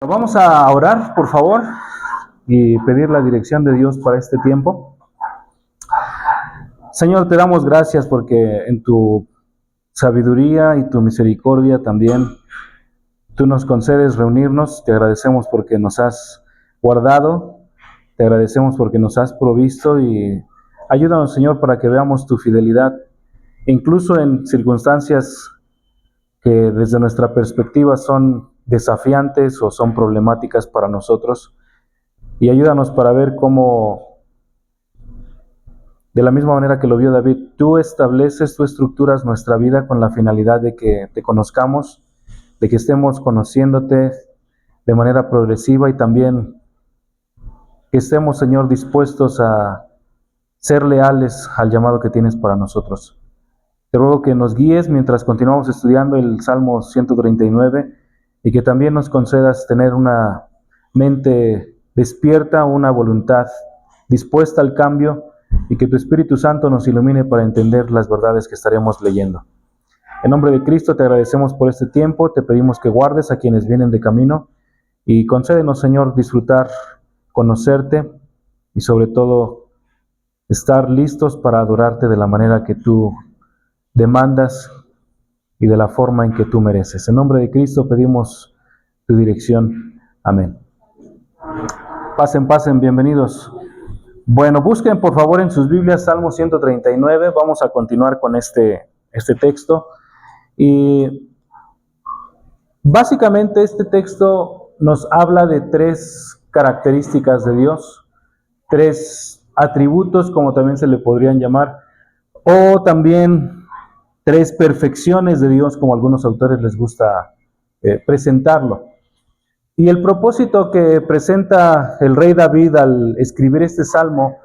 Vamos a orar, por favor, y pedir la dirección de Dios para este tiempo. Señor, te damos gracias porque en tu sabiduría y tu misericordia también tú nos concedes reunirnos. Te agradecemos porque nos has guardado, te agradecemos porque nos has provisto y ayúdanos, Señor, para que veamos tu fidelidad, incluso en circunstancias que desde nuestra perspectiva son desafiantes o son problemáticas para nosotros. Y ayúdanos para ver cómo, de la misma manera que lo vio David, tú estableces, tú estructuras nuestra vida con la finalidad de que te conozcamos, de que estemos conociéndote de manera progresiva y también que estemos, Señor, dispuestos a ser leales al llamado que tienes para nosotros. Te ruego que nos guíes mientras continuamos estudiando el Salmo 139 y que también nos concedas tener una mente despierta, una voluntad dispuesta al cambio y que tu Espíritu Santo nos ilumine para entender las verdades que estaremos leyendo. En nombre de Cristo te agradecemos por este tiempo, te pedimos que guardes a quienes vienen de camino y concédenos, Señor, disfrutar, conocerte y sobre todo estar listos para adorarte de la manera que tú demandas y de la forma en que tú mereces. En nombre de Cristo pedimos tu dirección. Amén. Pasen, bienvenidos. Bueno, busquen por favor en sus Biblias Salmo 139. Vamos a continuar con este texto. Y básicamente este texto nos habla de tres características de Dios, tres atributos, como también se le podrían llamar, o también tres perfecciones de Dios, como a algunos autores les gusta presentarlo. Y el propósito que presenta el rey David al escribir este salmo,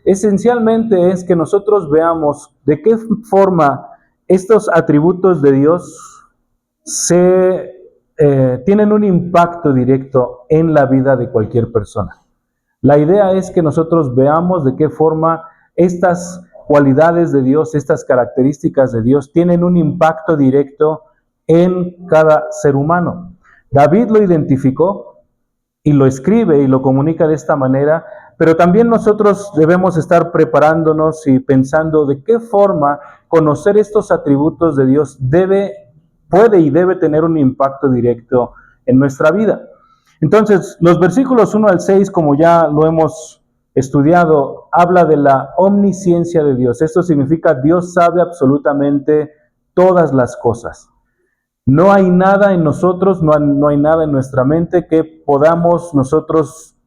esencialmente es que nosotros veamos de qué forma estos atributos de Dios tienen un impacto directo en la vida de cualquier persona. La idea es que nosotros veamos de qué forma estas cualidades de Dios, estas características de Dios, tienen un impacto directo en cada ser humano. David lo identificó y lo escribe y lo comunica de esta manera, pero también nosotros debemos estar preparándonos y pensando de qué forma conocer estos atributos de Dios puede y debe tener un impacto directo en nuestra vida. Entonces, los versículos 1 al 6, como ya lo hemos estudiado, habla de la omnisciencia de Dios. Esto significa Dios sabe absolutamente todas las cosas. No hay nada en nosotros, no hay nada en nuestra mente que podamos nosotros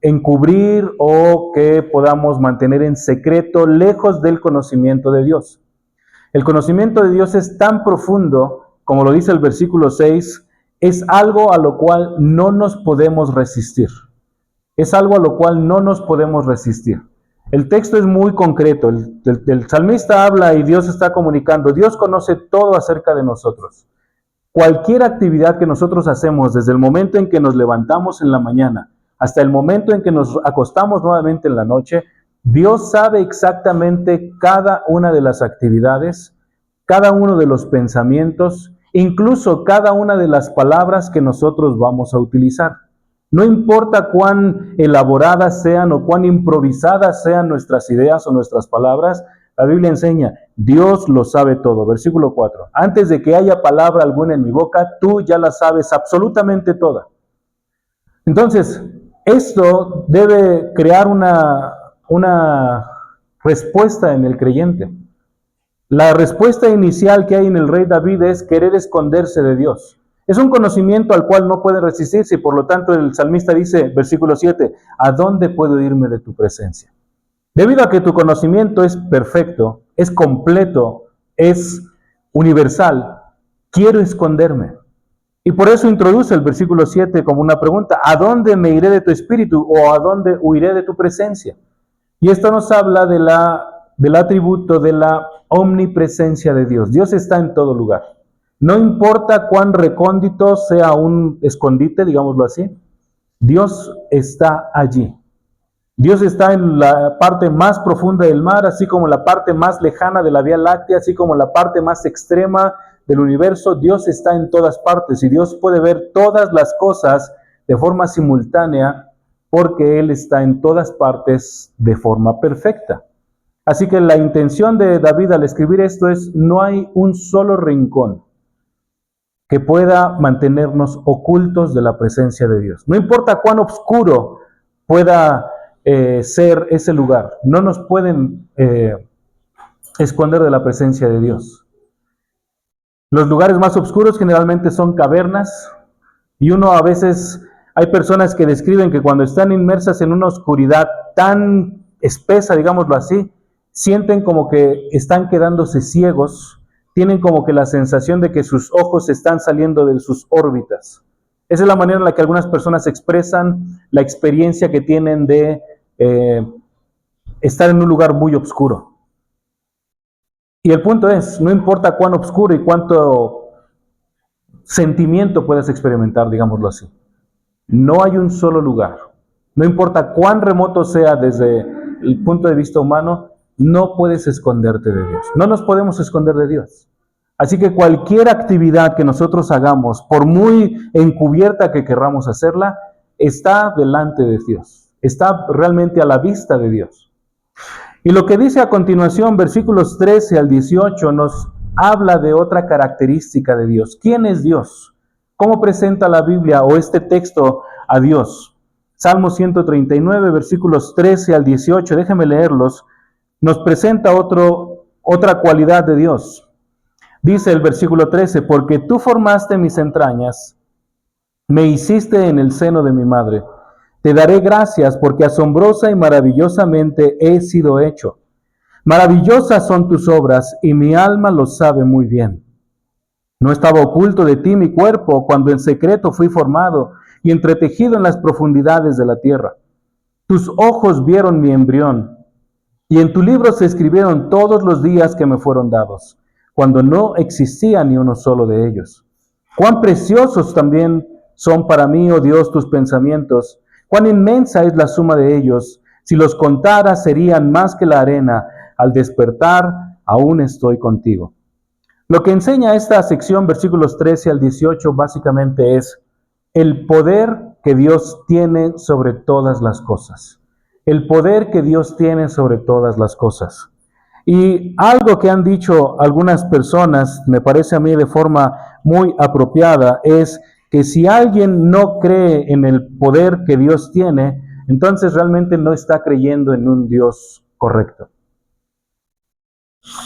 encubrir o que podamos mantener en secreto, lejos del conocimiento de Dios. El conocimiento de Dios es tan profundo, como lo dice el versículo 6, es algo a lo cual no nos podemos resistir. Es algo a lo cual no nos podemos resistir. El texto es muy concreto. El salmista habla y Dios está comunicando. Dios conoce todo acerca de nosotros. Cualquier actividad que nosotros hacemos, desde el momento en que nos levantamos en la mañana hasta el momento en que nos acostamos nuevamente en la noche, Dios sabe exactamente cada una de las actividades, cada uno de los pensamientos, incluso cada una de las palabras que nosotros vamos a utilizar. No importa cuán elaboradas sean o cuán improvisadas sean nuestras ideas o nuestras palabras, la Biblia enseña, Dios lo sabe todo. Versículo 4. Antes de que haya palabra alguna en mi boca, tú ya la sabes absolutamente toda. Entonces, esto debe crear una respuesta en el creyente. La respuesta inicial que hay en el rey David es querer esconderse de Dios. Es un conocimiento al cual no puede resistirse y por lo tanto el salmista dice, versículo 7, ¿a dónde puedo irme de tu presencia? Debido a que tu conocimiento es perfecto, es completo, es universal, quiero esconderme. Y por eso introduce el versículo 7 como una pregunta, ¿a dónde me iré de tu espíritu o a dónde huiré de tu presencia? Y esto nos habla del atributo de la omnipresencia de Dios. Dios está en todo lugar. No importa cuán recóndito sea un escondite, digámoslo así, Dios está allí. Dios está en la parte más profunda del mar, así como en la parte más lejana de la Vía Láctea, así como en la parte más extrema del universo, Dios está en todas partes y Dios puede ver todas las cosas de forma simultánea porque Él está en todas partes de forma perfecta. Así que la intención de David al escribir esto es: no hay un solo rincón que pueda mantenernos ocultos de la presencia de Dios. No importa cuán oscuro pueda ser ese lugar, no nos pueden esconder de la presencia de Dios. Los lugares más oscuros generalmente son cavernas, y uno a veces, hay personas que describen que cuando están inmersas en una oscuridad tan espesa, digámoslo así, sienten como que están quedándose ciegos, tienen como que la sensación de que sus ojos están saliendo de sus órbitas. Esa es la manera en la que algunas personas expresan la experiencia que tienen de estar en un lugar muy oscuro. Y el punto es, no importa cuán oscuro y cuánto sentimiento puedas experimentar, digámoslo así, no hay un solo lugar. No importa cuán remoto sea desde el punto de vista humano, no puedes esconderte de Dios. No nos podemos esconder de Dios. Así que cualquier actividad que nosotros hagamos, por muy encubierta que querramos hacerla, está delante de Dios. Está realmente a la vista de Dios. Y lo que dice a continuación, versículos 13 al 18, nos habla de otra característica de Dios. ¿Quién es Dios? ¿Cómo presenta la Biblia o este texto a Dios? Salmo 139, versículos 13 al 18, déjenme leerlos. Nos presenta otra cualidad de Dios. Dice el versículo 13, porque tú formaste mis entrañas, me hiciste en el seno de mi madre. Te daré gracias porque asombrosa y maravillosamente he sido hecho. Maravillosas son tus obras y mi alma lo sabe muy bien. No estaba oculto de ti mi cuerpo cuando en secreto fui formado y entretejido en las profundidades de la tierra. Tus ojos vieron mi embrión y en tu libro se escribieron todos los días que me fueron dados, cuando no existía ni uno solo de ellos. Cuán preciosos también son para mí, oh Dios, tus pensamientos. Cuán inmensa es la suma de ellos. Si los contara, serían más que la arena. Al despertar, aún estoy contigo. Lo que enseña esta sección, versículos 13 al 18, básicamente es el poder que Dios tiene sobre todas las cosas. El poder que Dios tiene sobre todas las cosas. Y algo que han dicho algunas personas, me parece a mí de forma muy apropiada, es que si alguien no cree en el poder que Dios tiene, entonces realmente no está creyendo en un Dios correcto.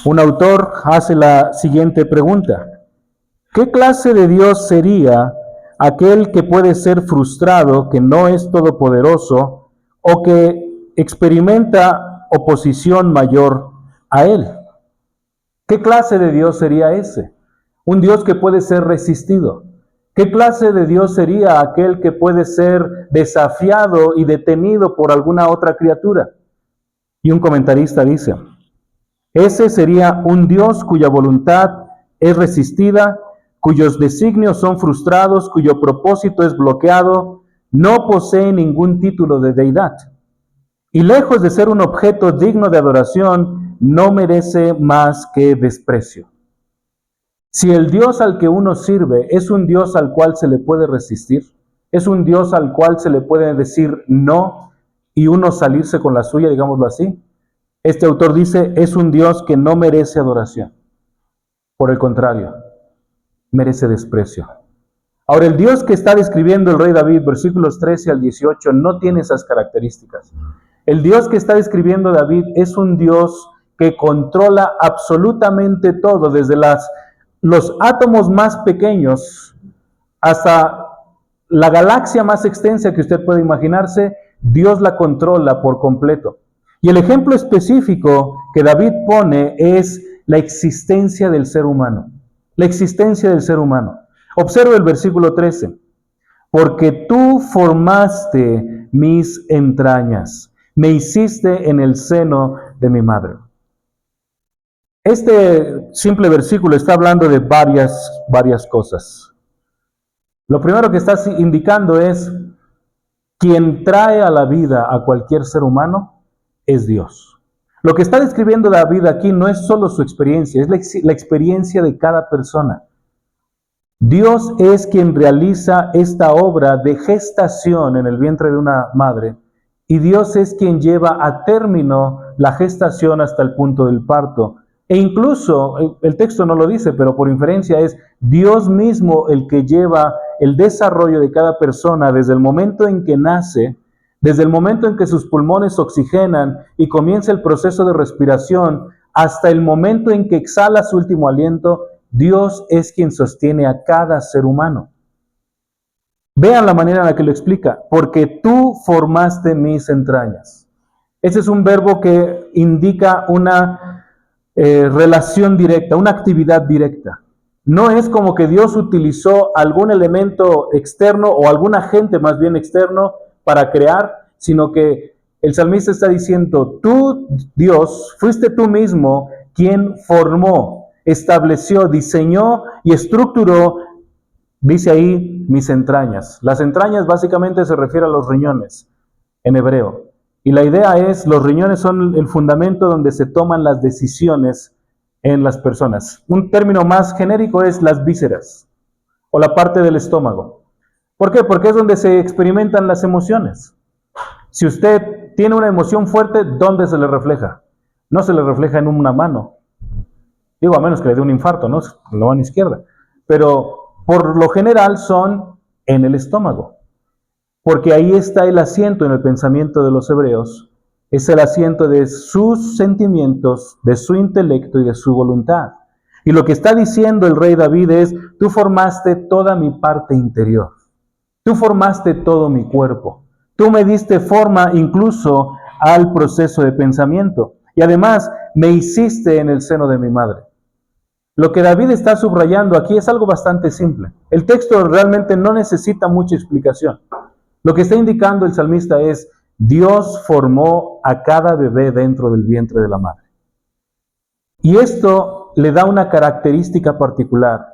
Un autor hace la siguiente pregunta: ¿qué clase de Dios sería aquel que puede ser frustrado, que no es todopoderoso o que experimenta oposición mayor a Él? ¿Qué clase de Dios sería ese? Un Dios que puede ser resistido. ¿Qué clase de Dios sería aquel que puede ser desafiado y detenido por alguna otra criatura? Y un comentarista dice: ese sería un Dios cuya voluntad es resistida, cuyos designios son frustrados, cuyo propósito es bloqueado, no posee ningún título de deidad. Y lejos de ser un objeto digno de adoración, no merece más que desprecio. Si el Dios al que uno sirve es un Dios al cual se le puede resistir, es un Dios al cual se le puede decir no y uno salirse con la suya, digámoslo así, este autor dice, es un Dios que no merece adoración. Por el contrario, merece desprecio. Ahora, el Dios que está describiendo el rey David, versículos 13 al 18, no tiene esas características. El Dios que está describiendo David es un Dios que controla absolutamente todo, desde los átomos más pequeños hasta la galaxia más extensa que usted puede imaginarse, Dios la controla por completo. Y el ejemplo específico que David pone es la existencia del ser humano. La existencia del ser humano. Observa el versículo 13. Porque tú formaste mis entrañas, me hiciste en el seno de mi madre. Este simple versículo está hablando de varias cosas. Lo primero que está indicando es, quien trae a la vida a cualquier ser humano es Dios. Lo que está describiendo David aquí no es solo su experiencia, es la experiencia de cada persona. Dios es quien realiza esta obra de gestación en el vientre de una madre, y Dios es quien lleva a término la gestación hasta el punto del parto. E incluso, el texto no lo dice, pero por inferencia es Dios mismo el que lleva el desarrollo de cada persona desde el momento en que nace, desde el momento en que sus pulmones oxigenan y comienza el proceso de respiración, hasta el momento en que exhala su último aliento. Dios es quien sostiene a cada ser humano. Vean la manera en la que lo explica. Porque tú formaste mis entrañas. Ese es un verbo que indica una relación directa, una actividad directa. No es como que Dios utilizó algún elemento externo o algún agente más bien externo para crear, sino que el salmista está diciendo, tú, Dios, fuiste tú mismo quien formó, estableció, diseñó y estructuró, dice ahí, mis entrañas. Las entrañas básicamente se refiere a los riñones en hebreo. Y la idea es, los riñones son el fundamento donde se toman las decisiones en las personas. Un término más genérico es las vísceras o la parte del estómago. ¿Por qué? Porque es donde se experimentan las emociones. Si usted tiene una emoción fuerte, ¿dónde se le refleja? No se le refleja en una mano. Digo, a menos que le dé un infarto, ¿no? En la mano izquierda. Pero por lo general son en el estómago. Porque ahí está el asiento en el pensamiento de los hebreos. Es el asiento de sus sentimientos, de su intelecto y de su voluntad. Y lo que está diciendo el rey David es, tú formaste toda mi parte interior. Tú formaste todo mi cuerpo. Tú me diste forma incluso al proceso de pensamiento. Y además me hiciste en el seno de mi madre. Lo que David está subrayando aquí es algo bastante simple. El texto realmente no necesita mucha explicación. Lo que está indicando el salmista es, Dios formó a cada bebé dentro del vientre de la madre. Y esto le da una característica particular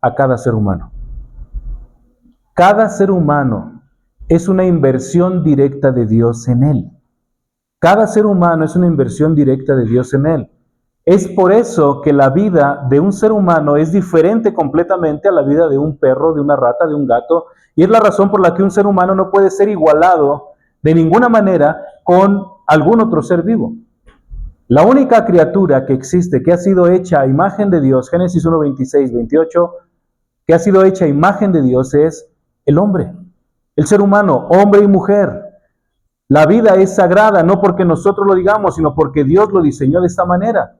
a cada ser humano. Cada ser humano es una inversión directa de Dios en él. Cada ser humano es una inversión directa de Dios en él. Es por eso que la vida de un ser humano es diferente completamente a la vida de un perro, de una rata, de un gato. Y es la razón por la que un ser humano no puede ser igualado de ninguna manera con algún otro ser vivo. La única criatura que existe, que ha sido hecha a imagen de Dios, Génesis 1, 26, 28, que ha sido hecha a imagen de Dios es el hombre, el ser humano, hombre y mujer. La vida es sagrada, no porque nosotros lo digamos, sino porque Dios lo diseñó de esta manera.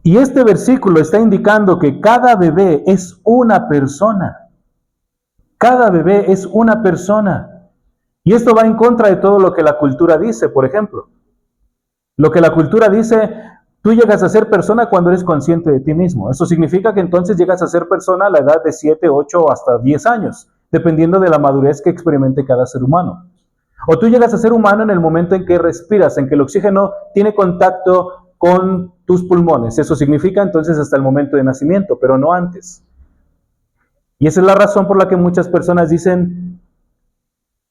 Y este versículo está indicando que cada bebé es una persona. Cada bebé es una persona. Y esto va en contra de todo lo que la cultura dice, por ejemplo. Lo que la cultura dice, tú llegas a ser persona cuando eres consciente de ti mismo. Eso significa que entonces llegas a ser persona a la edad de 7, 8 o hasta 10 años, dependiendo de la madurez que experimente cada ser humano. O tú llegas a ser humano en el momento en que respiras, en que el oxígeno tiene contacto con tus pulmones. Eso significa entonces hasta el momento de nacimiento, pero no antes. Y esa es la razón por la que muchas personas dicen,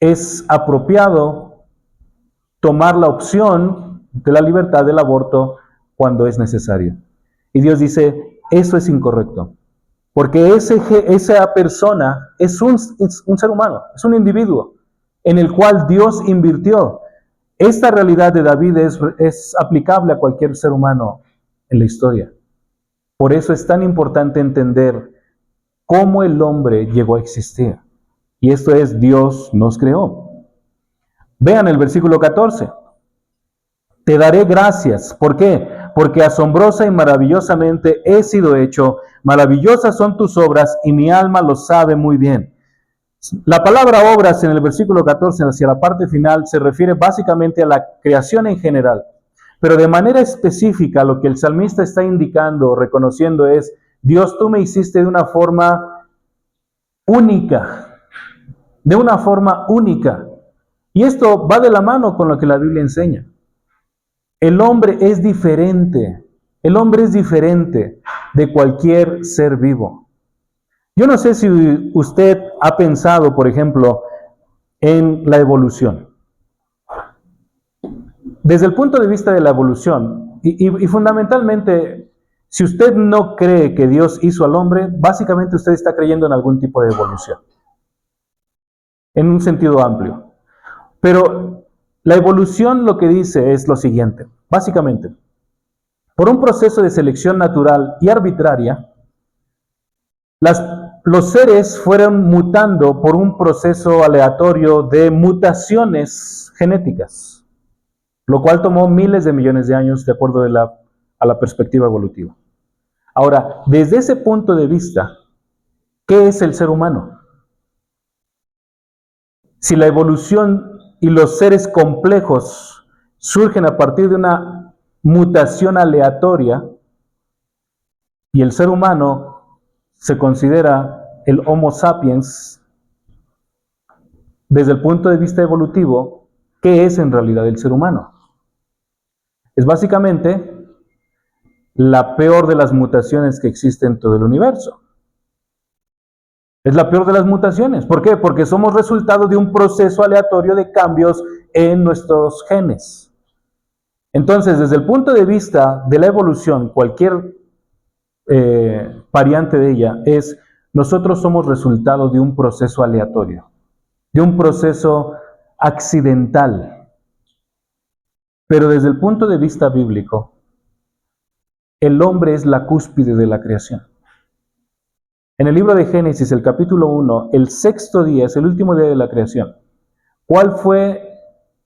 es apropiado tomar la opción de la libertad del aborto cuando es necesario. Y Dios dice, eso es incorrecto. Porque esa persona es un ser humano, es un individuo en el cual Dios invirtió. Esta realidad de David es aplicable a cualquier ser humano en la historia. Por eso es tan importante entender cómo el hombre llegó a existir. Y esto es, Dios nos creó. Vean el versículo 14. Te daré gracias. ¿Por qué? Porque asombrosa y maravillosamente he sido hecho. Maravillosas son tus obras y mi alma lo sabe muy bien. La palabra obras en el versículo 14 hacia la parte final se refiere básicamente a la creación en general, pero de manera específica lo que el salmista está indicando, reconociendo es, Dios, tú me hiciste de una forma única, de una forma única. Y esto va de la mano con lo que la Biblia enseña. El hombre es diferente de cualquier ser vivo. Yo no sé si usted ha pensado, por ejemplo, en la evolución. Desde el punto de vista de la evolución, y fundamentalmente, Si usted no cree que Dios hizo al hombre, básicamente usted está creyendo en algún tipo de evolución, en un sentido amplio. Pero la evolución lo que dice es lo siguiente, básicamente, por un proceso de selección natural y arbitraria, los seres fueron mutando por un proceso aleatorio de mutaciones genéticas, lo cual tomó miles de millones de años de acuerdo a la perspectiva evolutiva. Ahora, desde ese punto de vista, ¿qué es el ser humano? Si la evolución y los seres complejos surgen a partir de una mutación aleatoria y el ser humano se considera el Homo sapiens, desde el punto de vista evolutivo, ¿qué es en realidad el ser humano? Es básicamente la peor de las mutaciones que existen en todo el universo. Es la peor de las mutaciones. ¿Por qué? Porque somos resultado de un proceso aleatorio de cambios en nuestros genes. Entonces, desde el punto de vista de la evolución, cualquier variante de ella es, nosotros somos resultado de un proceso aleatorio, de un proceso accidental. Pero desde el punto de vista bíblico, el hombre es la cúspide de la creación. En el libro de Génesis, el capítulo 1, el sexto día es el último día de la creación. ¿Cuál fue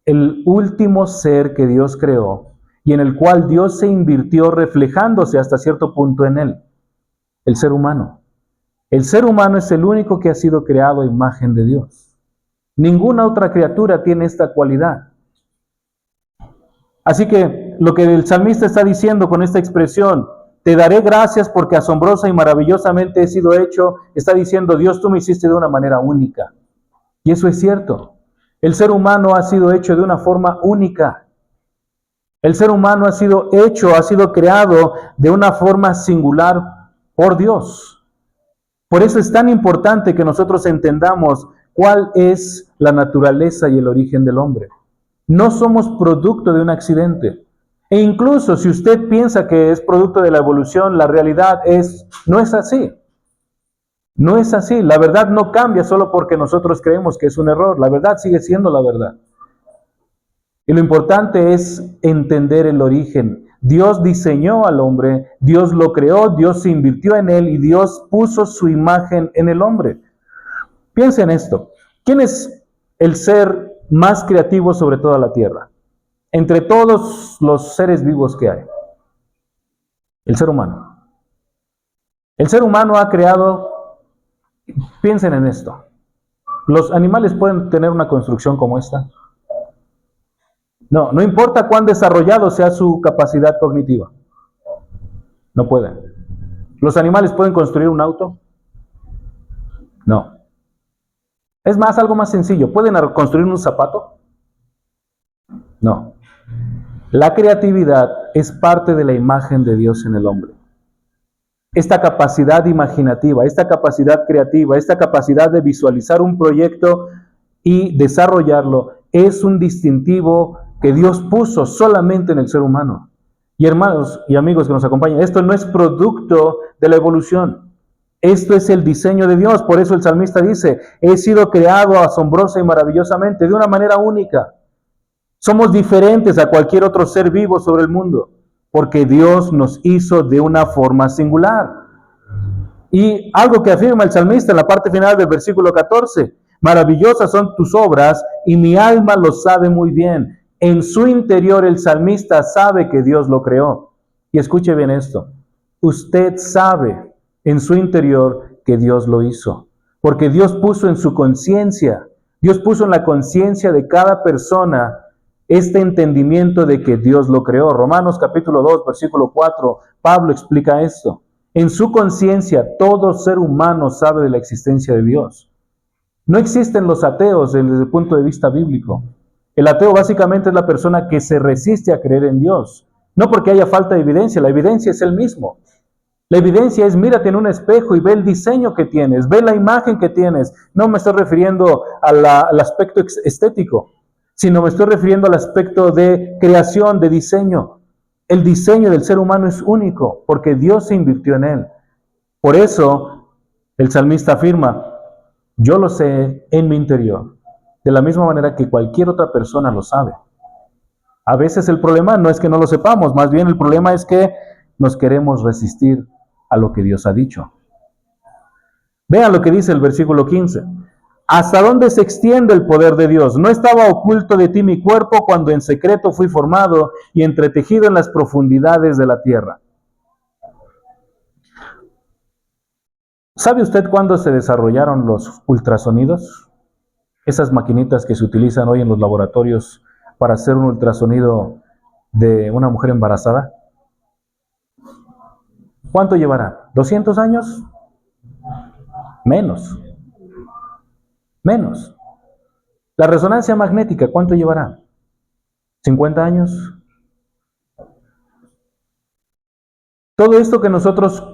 el último ser que Dios creó y en el cual Dios se invirtió reflejándose hasta cierto punto en él? El ser humano. El ser humano es el único que ha sido creado a imagen de Dios. Ninguna otra criatura tiene esta cualidad. Así que lo que el salmista está diciendo con esta expresión, te daré gracias porque asombrosa y maravillosamente he sido hecho, está diciendo, Dios, tú me hiciste de una manera única. Y eso es cierto. El ser humano ha sido hecho de una forma única. El ser humano ha sido creado de una forma singular por Dios. Por eso es tan importante que nosotros entendamos cuál es la naturaleza y el origen del hombre. No somos producto de un accidente. E incluso si usted piensa que es producto de la evolución, la realidad no es así. No es así. La verdad no cambia solo porque nosotros creemos que es un error. La verdad sigue siendo la verdad. Y lo importante es entender el origen. Dios diseñó al hombre, Dios lo creó, Dios se invirtió en él y Dios puso su imagen en el hombre. Piensa en esto. ¿Quién es el ser más creativo sobre toda la tierra? Entre todos los seres vivos que hay. El ser humano. El ser humano ha creado, piensen en esto, ¿los animales pueden tener una construcción como esta? No importa cuán desarrollado sea su capacidad cognitiva. No pueden. ¿Los animales pueden construir un auto? No. Es más, algo más sencillo. ¿Pueden construir un zapato? No. La creatividad es parte de la imagen de Dios en el hombre. Esta capacidad imaginativa, esta capacidad creativa, esta capacidad de visualizar un proyecto y desarrollarlo es un distintivo que Dios puso solamente en el ser humano. Y hermanos y amigos que nos acompañan, esto no es producto de la evolución. Esto es el diseño de Dios. Por eso el salmista dice, he sido creado asombrosa y maravillosamente, de una manera única. Somos diferentes a cualquier otro ser vivo sobre el mundo, porque Dios nos hizo de una forma singular. Y algo que afirma el salmista en la parte final del versículo 14, maravillosas son tus obras y mi alma lo sabe muy bien. En su interior el salmista sabe que Dios lo creó. Y escuche bien esto, usted sabe en su interior que Dios lo hizo, porque Dios puso en su conciencia, Dios puso en la conciencia de cada persona este entendimiento de que Dios lo creó. Romanos capítulo 2, versículo 4, Pablo explica esto. En su conciencia, todo ser humano sabe de la existencia de Dios. No existen los ateos desde el punto de vista bíblico. El ateo básicamente es la persona que se resiste a creer en Dios. No porque haya falta de evidencia, la evidencia es el mismo. La evidencia es, mírate en un espejo y ve el diseño que tienes, ve la imagen que tienes. No me estoy refiriendo al aspecto estético, sino me estoy refiriendo al aspecto de creación, de diseño. el diseño del ser humano es único, porque Dios se invirtió en él. Por eso el salmista afirma, yo lo sé en mi interior, de la misma manera que cualquier otra persona lo sabe. A veces el problema no es que no lo sepamos, más bien el problema es que nos queremos resistir a lo que Dios ha dicho. Vean lo que dice el versículo 15. ¿Hasta dónde se extiende el poder de Dios? ¿No estaba oculto de ti mi cuerpo cuando en secreto fui formado y entretejido en las profundidades de la tierra? ¿Sabe usted cuándo se desarrollaron los ultrasonidos? Esas maquinitas que se utilizan hoy en los laboratorios para hacer un ultrasonido de una mujer embarazada. ¿Cuánto llevará? ¿200 años? Menos. Menos. La resonancia magnética, ¿cuánto llevará? ¿50 años? Todo esto que nosotros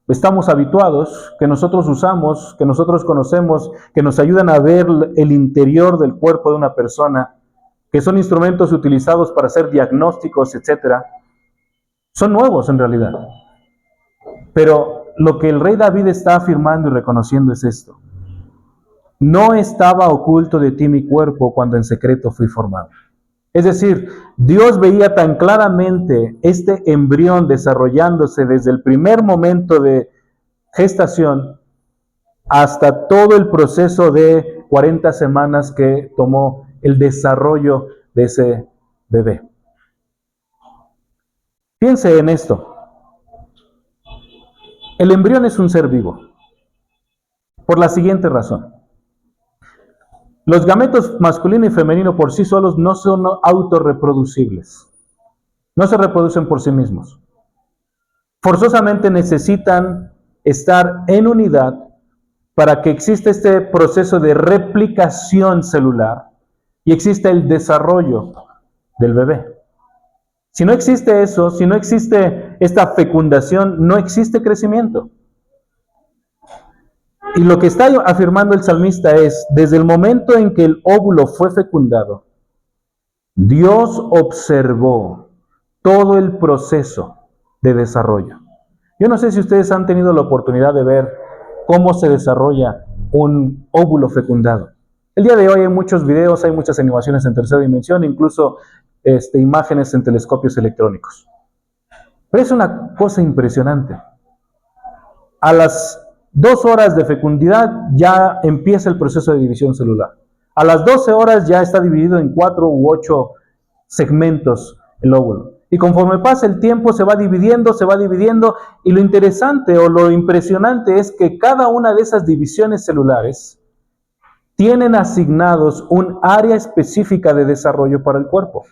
estamos habituados, que nosotros usamos, que nosotros conocemos, que nos ayudan a ver el interior del cuerpo de una persona, que son instrumentos utilizados para hacer diagnósticos, etcétera, son nuevos en realidad. Pero lo que el rey David está afirmando y reconociendo es esto. No estaba oculto de ti mi cuerpo cuando en secreto fui formado. Es decir, Dios veía tan claramente este embrión desarrollándose desde el primer momento de gestación hasta todo el proceso de 40 semanas que tomó el desarrollo de ese bebé. Piense en esto. El embrión es un ser vivo, por la siguiente razón. Los gametos masculino y femenino por sí solos no son autorreproducibles. No se reproducen por sí mismos. Forzosamente necesitan estar en unidad para que exista este proceso de replicación celular y exista el desarrollo del bebé. Si no existe eso, si no existe esta fecundación, no existe crecimiento. Y lo que está afirmando el salmista es, desde el momento en que el óvulo fue fecundado, Dios observó todo el proceso de desarrollo. Yo no sé si ustedes han tenido la oportunidad de ver cómo se desarrolla un óvulo fecundado. El día de hoy hay muchos videos, hay muchas animaciones en tercera dimensión, incluso imágenes en telescopios electrónicos. Pero es una cosa impresionante. A las 2 horas de fecundidad ya empieza el proceso de división celular. A las 12 horas ya está dividido en 4 u 8 segmentos el óvulo. Y conforme pasa el tiempo se va dividiendo, y lo interesante o lo impresionante es que cada una de esas divisiones celulares tienen asignados un área específica de desarrollo para el cuerpo.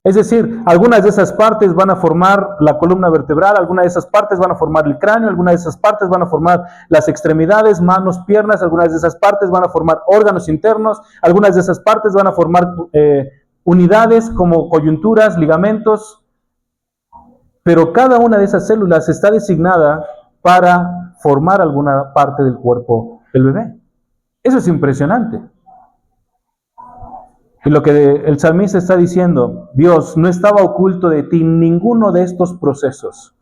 Es decir, algunas de esas partes van a formar la columna vertebral, algunas de esas partes van a formar el cráneo, algunas de esas partes van a formar las extremidades, manos, piernas, algunas de esas partes van a formar órganos internos, algunas de esas partes van a formar unidades como coyunturas, ligamentos, pero cada una de esas células está designada para formar alguna parte del cuerpo del bebé. Eso es impresionante. Y lo que el salmista está diciendo, Dios, no estaba oculto de ti ninguno de estos procesos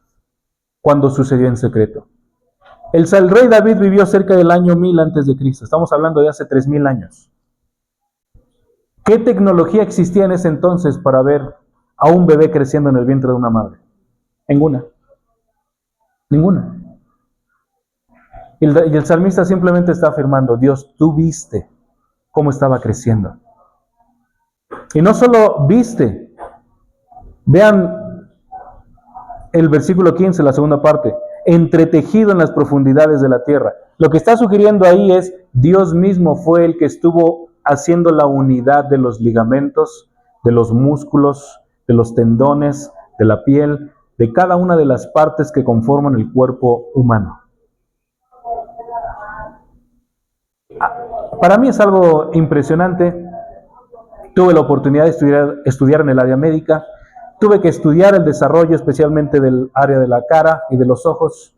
cuando sucedió en secreto. El rey David vivió cerca del año 1000 antes de Cristo. Estamos hablando de hace 3000 años. ¿Qué tecnología existía en ese entonces para ver a un bebé creciendo en el vientre de una madre? Ninguna. Ninguna. Y el salmista simplemente está afirmando, Dios, tú viste cómo estaba creciendo. Y no solo viste, vean el versículo 15, la segunda parte, entretejido en las profundidades de la tierra. Lo que está sugiriendo ahí es, Dios mismo fue el que estuvo haciendo la unidad de los ligamentos, de los músculos, de los tendones, de la piel, de cada una de las partes que conforman el cuerpo humano. Para mí es algo impresionante. Tuve la oportunidad de estudiar en el área médica. Tuve que estudiar el desarrollo especialmente del área de la cara y de los ojos.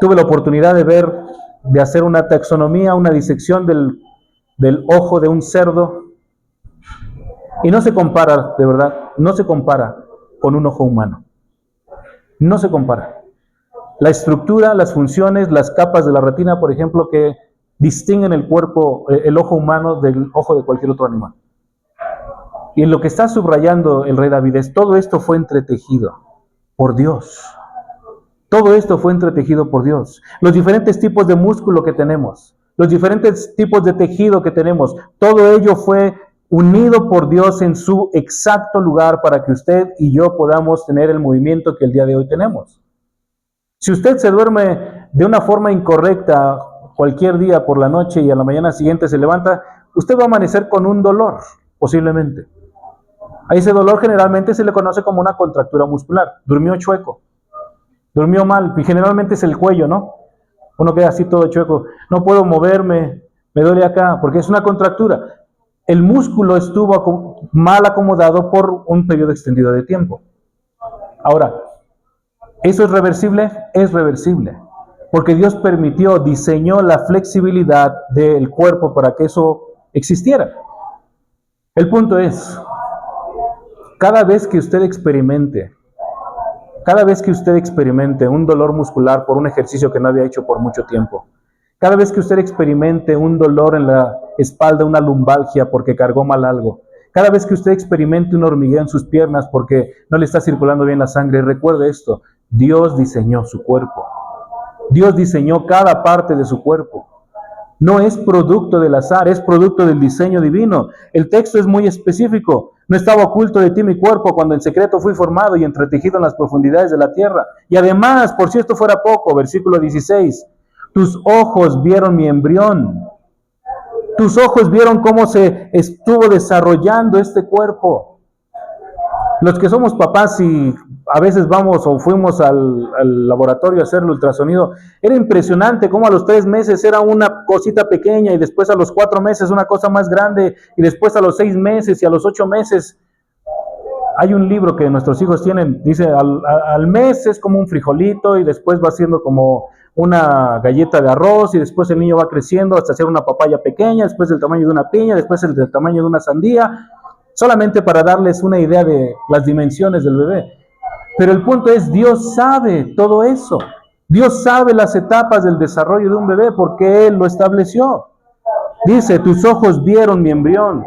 Tuve la oportunidad de hacer una taxonomía, una disección del ojo de un cerdo. Y no se compara, de verdad, no se compara con un ojo humano. No se compara. La estructura, las funciones, las capas de la retina, por ejemplo, que distinguen el cuerpo, el ojo humano del ojo de cualquier otro animal. Y en lo que está subrayando el rey David es, todo esto fue entretejido por Dios. Todo esto fue entretejido por Dios. Los diferentes tipos de músculo que tenemos, los diferentes tipos de tejido que tenemos, todo ello fue unido por Dios en su exacto lugar para que usted y yo podamos tener el movimiento que el día de hoy tenemos. Si usted se duerme de una forma incorrecta cualquier día por la noche y a la mañana siguiente se levanta, usted va a amanecer con un dolor, posiblemente. A ese dolor generalmente se le conoce como una contractura muscular. Durmió chueco, durmió mal, y generalmente es el cuello, ¿no? Uno queda así todo chueco. No puedo moverme, me duele acá, porque es una contractura. El músculo estuvo mal acomodado por un periodo extendido de tiempo. Ahora, ¿eso es reversible? Es reversible. Porque Dios permitió, diseñó la flexibilidad del cuerpo para que eso existiera. El punto es, cada vez que usted experimente un dolor muscular por un ejercicio que no había hecho por mucho tiempo, cada vez que usted experimente un dolor en la espalda, una lumbalgia porque cargó mal algo, cada vez que usted experimente un hormigueo en sus piernas porque no le está circulando bien la sangre, recuerde esto, Dios diseñó su cuerpo. Dios diseñó cada parte de su cuerpo. No es producto del azar, es producto del diseño divino. El texto es muy específico. No estaba oculto de ti mi cuerpo cuando en secreto fui formado y entretejido en las profundidades de la tierra. Y además, por si esto fuera poco, versículo 16, tus ojos vieron mi embrión. Tus ojos vieron cómo se estuvo desarrollando este cuerpo. Los que somos papás y a veces vamos o fuimos al laboratorio a hacer el ultrasonido, era impresionante cómo a los 3 meses era una cosita pequeña y después a los 4 meses una cosa más grande y después a los 6 meses y a los 8 meses. Hay un libro que nuestros hijos tienen, dice al mes es como un frijolito y después va siendo como una galleta de arroz y después el niño va creciendo hasta ser una papaya pequeña, después del tamaño de una piña, después el del tamaño de una sandía, solamente para darles una idea de las dimensiones del bebé. Pero el punto es, Dios sabe todo eso. Dios sabe las etapas del desarrollo de un bebé porque Él lo estableció. Dice, tus ojos vieron mi embrión.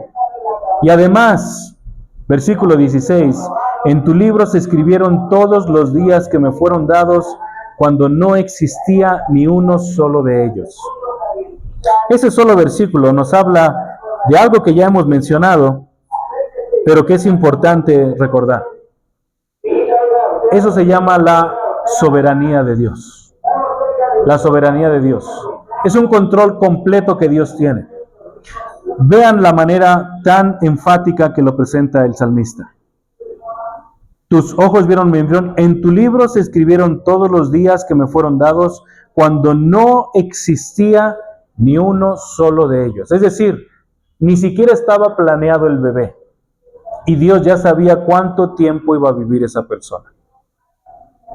Y además, versículo 16, en tu libro se escribieron todos los días que me fueron dados cuando no existía ni uno solo de ellos. Ese solo versículo nos habla de algo que ya hemos mencionado, pero que es importante recordar. Eso se llama la soberanía de Dios. La soberanía de Dios. Es un control completo que Dios tiene. Vean la manera tan enfática que lo presenta el salmista. Tus ojos vieron mi embrión, en tu libro se escribieron todos los días que me fueron dados cuando no existía ni uno solo de ellos. Es decir, ni siquiera estaba planeado el bebé. Y Dios ya sabía cuánto tiempo iba a vivir esa persona.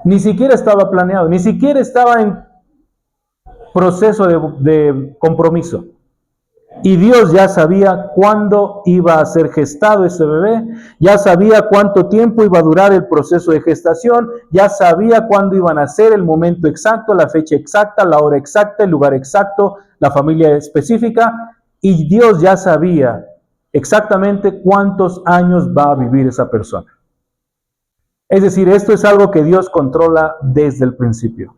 Ni siquiera estaba planeado, ni siquiera estaba en proceso de compromiso. Y Dios ya sabía cuándo iba a ser gestado ese bebé, ya sabía cuánto tiempo iba a durar el proceso de gestación, ya sabía cuándo iban a ser el momento exacto, la fecha exacta, la hora exacta, el lugar exacto, la familia específica, y Dios ya sabía exactamente cuántos años va a vivir esa persona. Es decir, esto es algo que Dios controla desde el principio.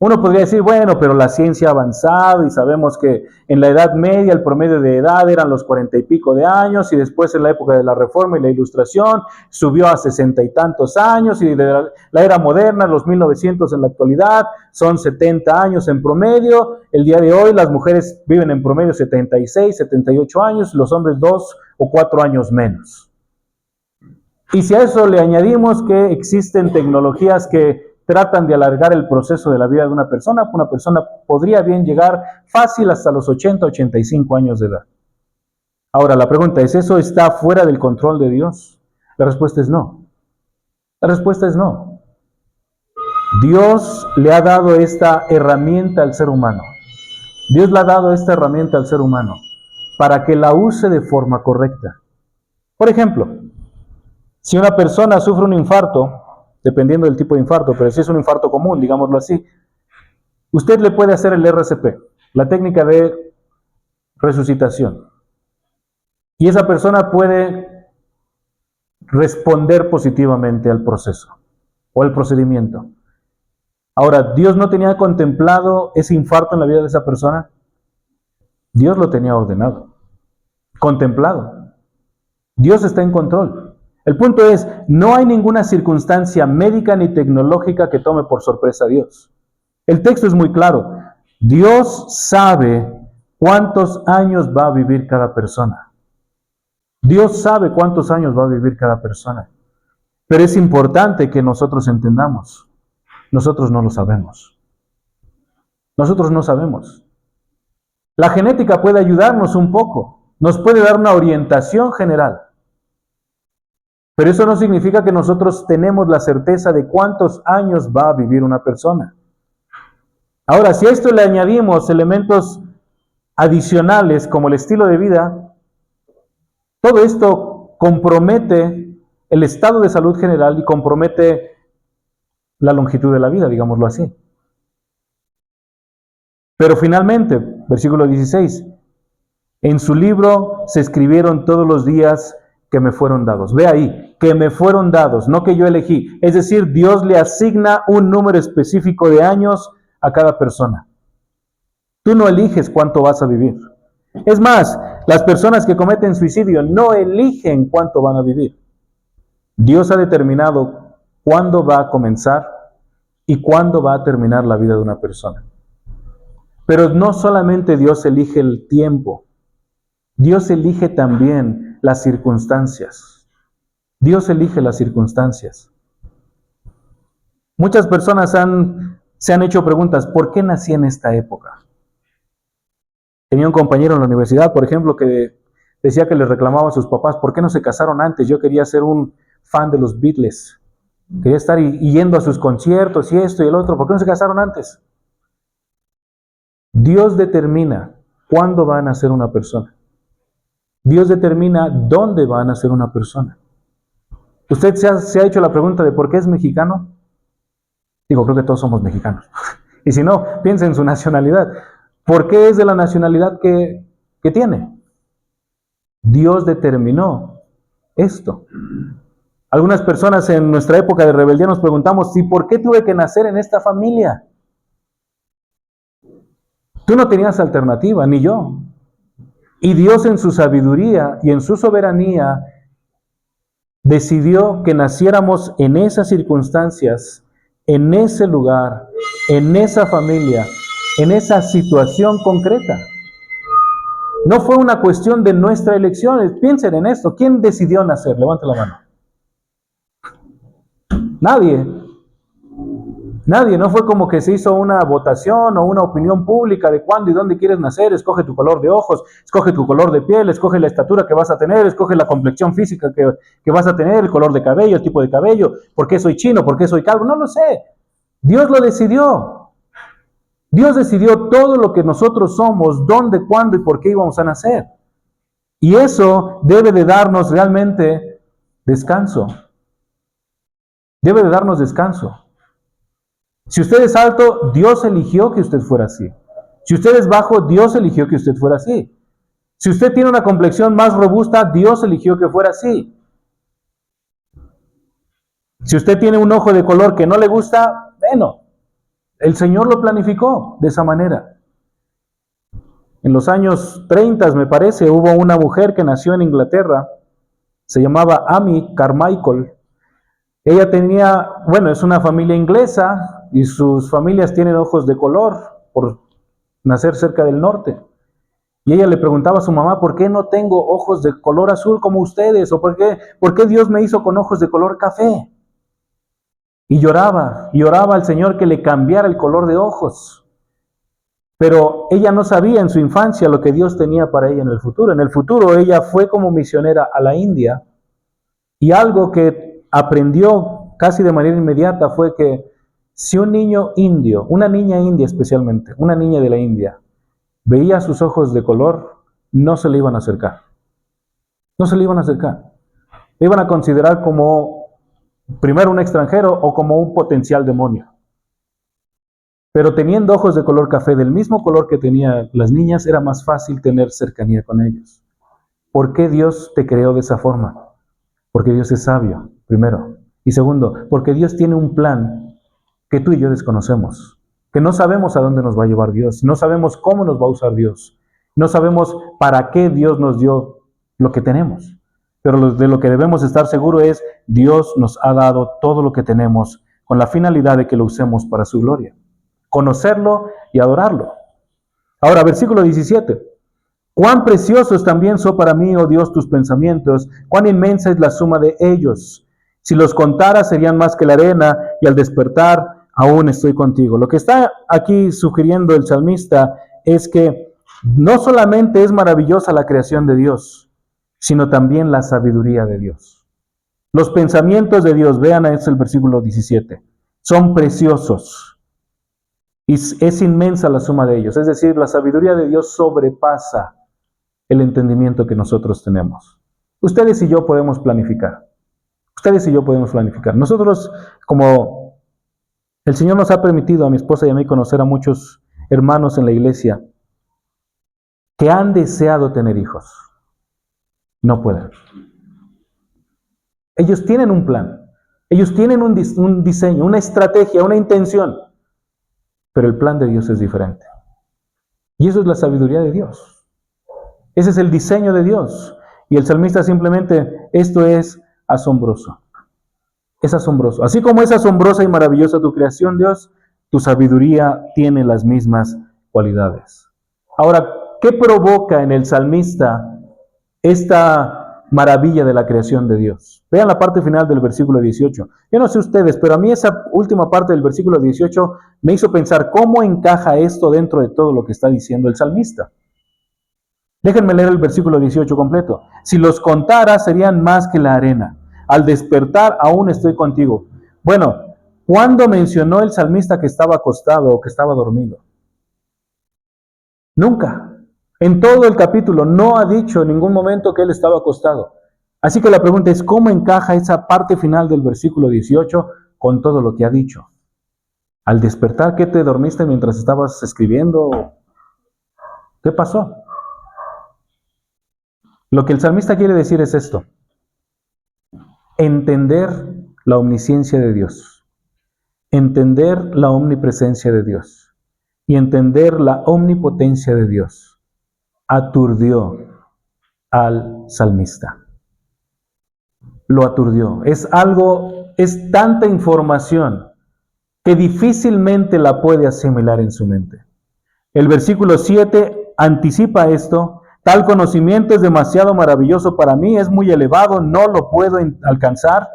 Uno podría decir, bueno, pero la ciencia ha avanzado y sabemos que en la Edad Media el promedio de edad eran los 40 y pico de años y después en la época de la Reforma y la Ilustración subió a 60 y tantos años y de la era moderna, los 1900 en la actualidad, son 70 años en promedio. El día de hoy las mujeres viven en promedio 76, 78 años, los hombres 2 o 4 años menos. Y si a eso le añadimos que existen tecnologías que tratan de alargar el proceso de la vida de una persona podría bien llegar fácil hasta los 80, 85 años de edad. Ahora, la pregunta es, ¿eso está fuera del control de Dios? La respuesta es no. La respuesta es no. Dios le ha dado esta herramienta al ser humano. Dios le ha dado esta herramienta al ser humano para que la use de forma correcta. Por ejemplo, Si una persona sufre un infarto, dependiendo del tipo de infarto, pero si es un infarto común, digámoslo así, usted le puede hacer el RCP, la técnica de resucitación. Y esa persona puede responder positivamente al proceso o al procedimiento. Ahora, ¿Dios no tenía contemplado ese infarto en la vida de esa persona? Dios lo tenía ordenado, contemplado. Dios está en control. El punto es, no hay ninguna circunstancia médica ni tecnológica que tome por sorpresa a Dios. El texto es muy claro. Dios sabe cuántos años va a vivir cada persona. Dios sabe cuántos años va a vivir cada persona. Pero es importante que nosotros entendamos. Nosotros no lo sabemos. Nosotros no sabemos. La genética puede ayudarnos un poco. Nos puede dar una orientación general. Pero eso no significa que nosotros tenemos la certeza de cuántos años va a vivir una persona. Ahora, si a esto le añadimos elementos adicionales como el estilo de vida, todo esto compromete el estado de salud general y compromete la longitud de la vida, digámoslo así. Pero finalmente, versículo 16, en su libro se escribieron todos los días que me fueron dados. Ve ahí, que me fueron dados, no que yo elegí. Es decir, Dios le asigna un número específico de años a cada persona. Tú no eliges cuánto vas a vivir. Es más, las personas que cometen suicidio no eligen cuánto van a vivir. Dios ha determinado cuándo va a comenzar y cuándo va a terminar la vida de una persona. Pero no solamente Dios elige el tiempo, Dios elige también las circunstancias. Dios elige las circunstancias. Muchas personas se han hecho preguntas, ¿por qué nací en esta época? Tenía un compañero en la universidad, por ejemplo, que decía que le reclamaba a sus papás, ¿por qué no se casaron antes? Yo quería ser un fan de los Beatles. Quería estar yendo a sus conciertos y esto y el otro. ¿Por qué no se casaron antes? Dios determina cuándo va a nacer una persona. Dios determina dónde va a nacer una persona. ¿Usted se ha hecho la pregunta de por qué es mexicano? Digo, creo que todos somos mexicanos. Y si no, piensa en su nacionalidad. ¿Por qué es de la nacionalidad que tiene? Dios determinó esto. Algunas personas en nuestra época de rebeldía nos preguntamos, ¿y por qué tuve que nacer en esta familia? Tú no tenías alternativa, ni yo. Y Dios en su sabiduría y en su soberanía decidió que naciéramos en esas circunstancias, en ese lugar, en esa familia, en esa situación concreta. No fue una cuestión de nuestra elección. Piensen en esto. ¿Quién decidió nacer? Levante la mano. Nadie. Nadie. No fue como que se hizo una votación o una opinión pública de cuándo y dónde quieres nacer. Escoge tu color de ojos, escoge tu color de piel, escoge la estatura que vas a tener, escoge la complexión física que vas a tener, el color de cabello, el tipo de cabello. ¿Por qué soy chino? ¿Por qué soy calvo? No lo sé. Dios lo decidió. Dios decidió todo lo que nosotros somos, dónde, cuándo y por qué íbamos a nacer. Y eso debe de darnos realmente descanso. Debe de darnos descanso. Si usted es alto, Dios eligió que usted fuera así. Si usted es bajo, Dios eligió que usted fuera así. Si usted tiene una complexión más robusta, Dios eligió que fuera así. Si usted tiene un ojo de color que no le gusta, bueno, el Señor lo planificó de esa manera. En los años 30, me parece, hubo una mujer que nació en Inglaterra, se llamaba Amy Carmichael. Ella tenía, es una familia inglesa y sus familias tienen ojos de color por nacer cerca del norte. Y ella le preguntaba a su mamá, ¿por qué no tengo ojos de color azul como ustedes? ¿O por qué Dios me hizo con ojos de color café? Y lloraba al Señor que le cambiara el color de ojos. Pero ella no sabía en su infancia lo que Dios tenía para ella en el futuro. En el futuro ella fue como misionera a la India y algo que aprendió casi de manera inmediata fue que si un niño indio, una niña india especialmente, una niña de la India, veía sus ojos de color, no se le iban a acercar. No se le iban a acercar. Le iban a considerar como, primero, un extranjero o como un potencial demonio. Pero teniendo ojos de color café, del mismo color que tenían las niñas, era más fácil tener cercanía con ellos. ¿Por qué Dios te creó de esa forma? Porque Dios es sabio, primero. Y segundo, porque Dios tiene un plan que tú y yo desconocemos. Que no sabemos a dónde nos va a llevar Dios. No sabemos cómo nos va a usar Dios. No sabemos para qué Dios nos dio lo que tenemos. Pero de lo que debemos estar seguros es, Dios nos ha dado todo lo que tenemos con la finalidad de que lo usemos para su gloria. Conocerlo y adorarlo. Ahora, versículo 17. Cuán preciosos también son para mí, oh Dios, tus pensamientos, cuán inmensa es la suma de ellos. Si los contara serían más que la arena, y al despertar aún estoy contigo. Lo que está aquí sugiriendo el salmista es que no solamente es maravillosa la creación de Dios, sino también la sabiduría de Dios. Los pensamientos de Dios, vean es el versículo 17, son preciosos. Y es inmensa la suma de ellos. Es decir, la sabiduría de Dios sobrepasa el entendimiento que nosotros tenemos. Ustedes y yo podemos planificar. Ustedes y yo podemos planificar. Nosotros, como el Señor nos ha permitido a mi esposa y a mí conocer a muchos hermanos en la iglesia que han deseado tener hijos, no pueden. Ellos tienen un plan. Ellos tienen un diseño, una estrategia, una intención. Pero el plan de Dios es diferente. Y eso es la sabiduría de Dios. Ese es el diseño de Dios. Y el salmista simplemente, esto es asombroso. Es asombroso. Así como es asombrosa y maravillosa tu creación, Dios, tu sabiduría tiene las mismas cualidades. Ahora, ¿qué provoca en el salmista esta maravilla de la creación de Dios? Vean la parte final del versículo 18. Yo no sé ustedes, pero a mí esa última parte del versículo 18 me hizo pensar cómo encaja esto dentro de todo lo que está diciendo el salmista. Déjenme leer el versículo 18 completo. Si los contara serían más que la arena. Al despertar aún estoy contigo. Bueno, ¿cuándo mencionó el salmista que estaba acostado o que estaba dormido? Nunca. En todo el capítulo no ha dicho en ningún momento que él estaba acostado. Así que la pregunta es, ¿cómo encaja esa parte final del versículo 18 con todo lo que ha dicho? Al despertar, ¿qué te dormiste mientras estabas escribiendo? ¿Qué pasó? Lo que el salmista quiere decir es esto. Entender la omnisciencia de Dios. Entender la omnipresencia de Dios. Y entender la omnipotencia de Dios. Aturdió al salmista. Lo aturdió. Es tanta información que difícilmente la puede asimilar en su mente. El versículo 7 anticipa esto. Tal conocimiento es demasiado maravilloso para mí, es muy elevado, no lo puedo alcanzar.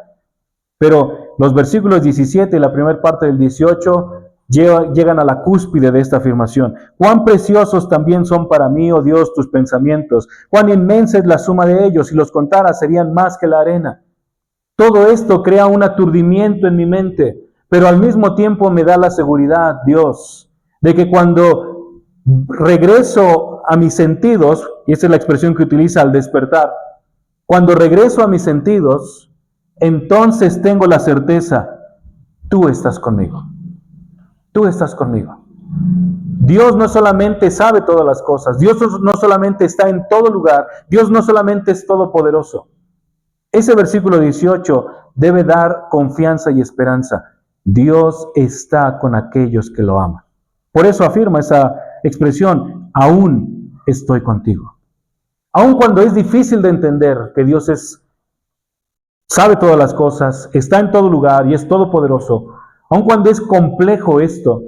Pero los versículos 17 y la primera parte del 18 llegan a la cúspide de esta afirmación. Cuán preciosos también son para mí, oh Dios, tus pensamientos. Cuán inmensa es la suma de ellos, si los contara serían más que la arena. Todo esto crea un aturdimiento en mi mente, pero al mismo tiempo me da la seguridad, Dios, de que cuando regreso a mis sentidos, y esa es la expresión que utiliza al despertar, cuando regreso a mis sentidos, entonces tengo la certeza, tú estás conmigo. Tú estás conmigo. Dios no solamente sabe todas las cosas, Dios no solamente está en todo lugar, Dios no solamente es todopoderoso. Ese versículo 18 debe dar confianza y esperanza. Dios está con aquellos que lo aman. Por eso afirma esa expresión, aún estoy contigo. Aun cuando es difícil de entender que Dios sabe todas las cosas, está en todo lugar y es todopoderoso, aun cuando es complejo esto,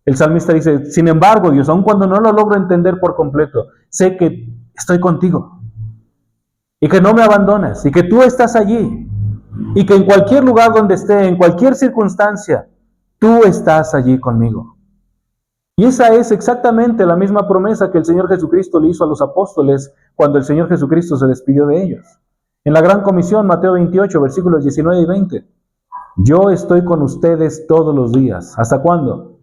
el salmista dice, sin embargo, Dios, aun cuando no lo logro entender por completo, sé que estoy contigo y que no me abandonas y que tú estás allí y que en cualquier lugar donde esté, en cualquier circunstancia, tú estás allí conmigo. Y esa es exactamente la misma promesa que el Señor Jesucristo le hizo a los apóstoles cuando el Señor Jesucristo se despidió de ellos. En la Gran Comisión, Mateo 28, versículos 19 y 20. Yo estoy con ustedes todos los días. ¿Hasta cuándo?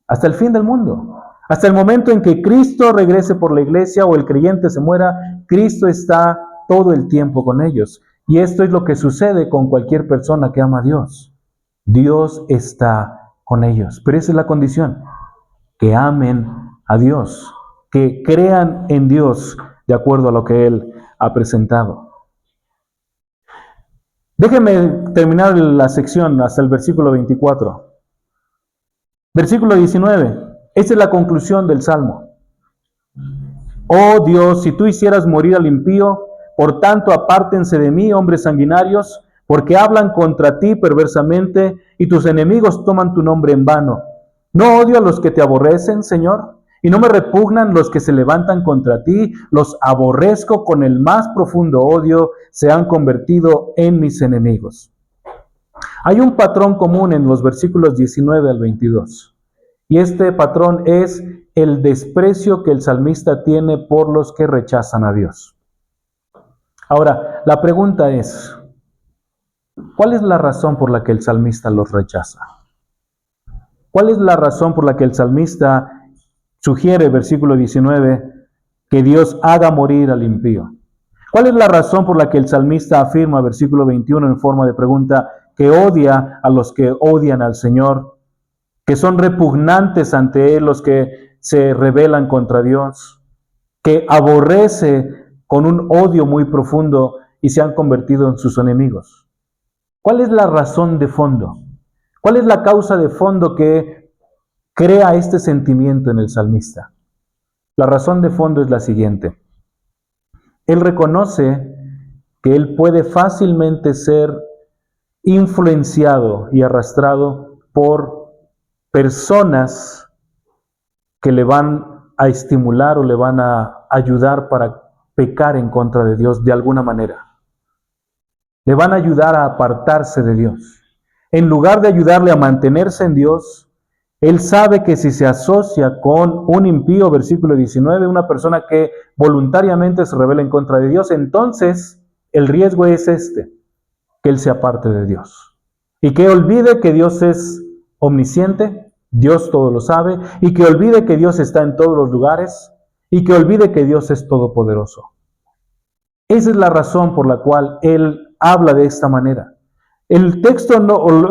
Hasta el fin del mundo. Hasta el momento en que Cristo regrese por la iglesia o el creyente se muera, Cristo está todo el tiempo con ellos. Y esto es lo que sucede con cualquier persona que ama a Dios. Dios está con ellos. Pero esa es la condición, que amen a Dios, que crean en Dios de acuerdo a lo que Él ha presentado. Déjenme terminar la sección hasta el versículo 24. Versículo 19. Esa es la conclusión del Salmo. Oh Dios, si tú hicieras morir al impío, por tanto apártense de mí, hombres sanguinarios, porque hablan contra ti perversamente, y tus enemigos toman tu nombre en vano. No odio a los que te aborrecen, Señor, y no me repugnan los que se levantan contra ti. Los aborrezco con el más profundo odio, se han convertido en mis enemigos. Hay un patrón común en los versículos 19 al 22. Y este patrón es el desprecio que el salmista tiene por los que rechazan a Dios. Ahora, la pregunta es, ¿cuál es la razón por la que el salmista los rechaza? ¿Cuál es la razón por la que el salmista sugiere, versículo 19, que Dios haga morir al impío? ¿Cuál es la razón por la que el salmista afirma, versículo 21, en forma de pregunta, que odia a los que odian al Señor, que son repugnantes ante Él los que se rebelan contra Dios, que aborrece con un odio muy profundo y se han convertido en sus enemigos? ¿Cuál es la razón de fondo? ¿Cuál es la causa de fondo que crea este sentimiento en el salmista? La razón de fondo es la siguiente. Él reconoce que él puede fácilmente ser influenciado y arrastrado por personas que le van a estimular o le van a ayudar para pecar en contra de Dios de alguna manera. Le van a ayudar a apartarse de Dios. En lugar de ayudarle a mantenerse en Dios, él sabe que si se asocia con un impío, versículo 19, una persona que voluntariamente se rebela en contra de Dios, entonces el riesgo es este, que él se aparte de Dios. Y que olvide que Dios es omnisciente, Dios todo lo sabe, y que olvide que Dios está en todos los lugares, y que olvide que Dios es todopoderoso. Esa es la razón por la cual él habla de esta manera. El texto,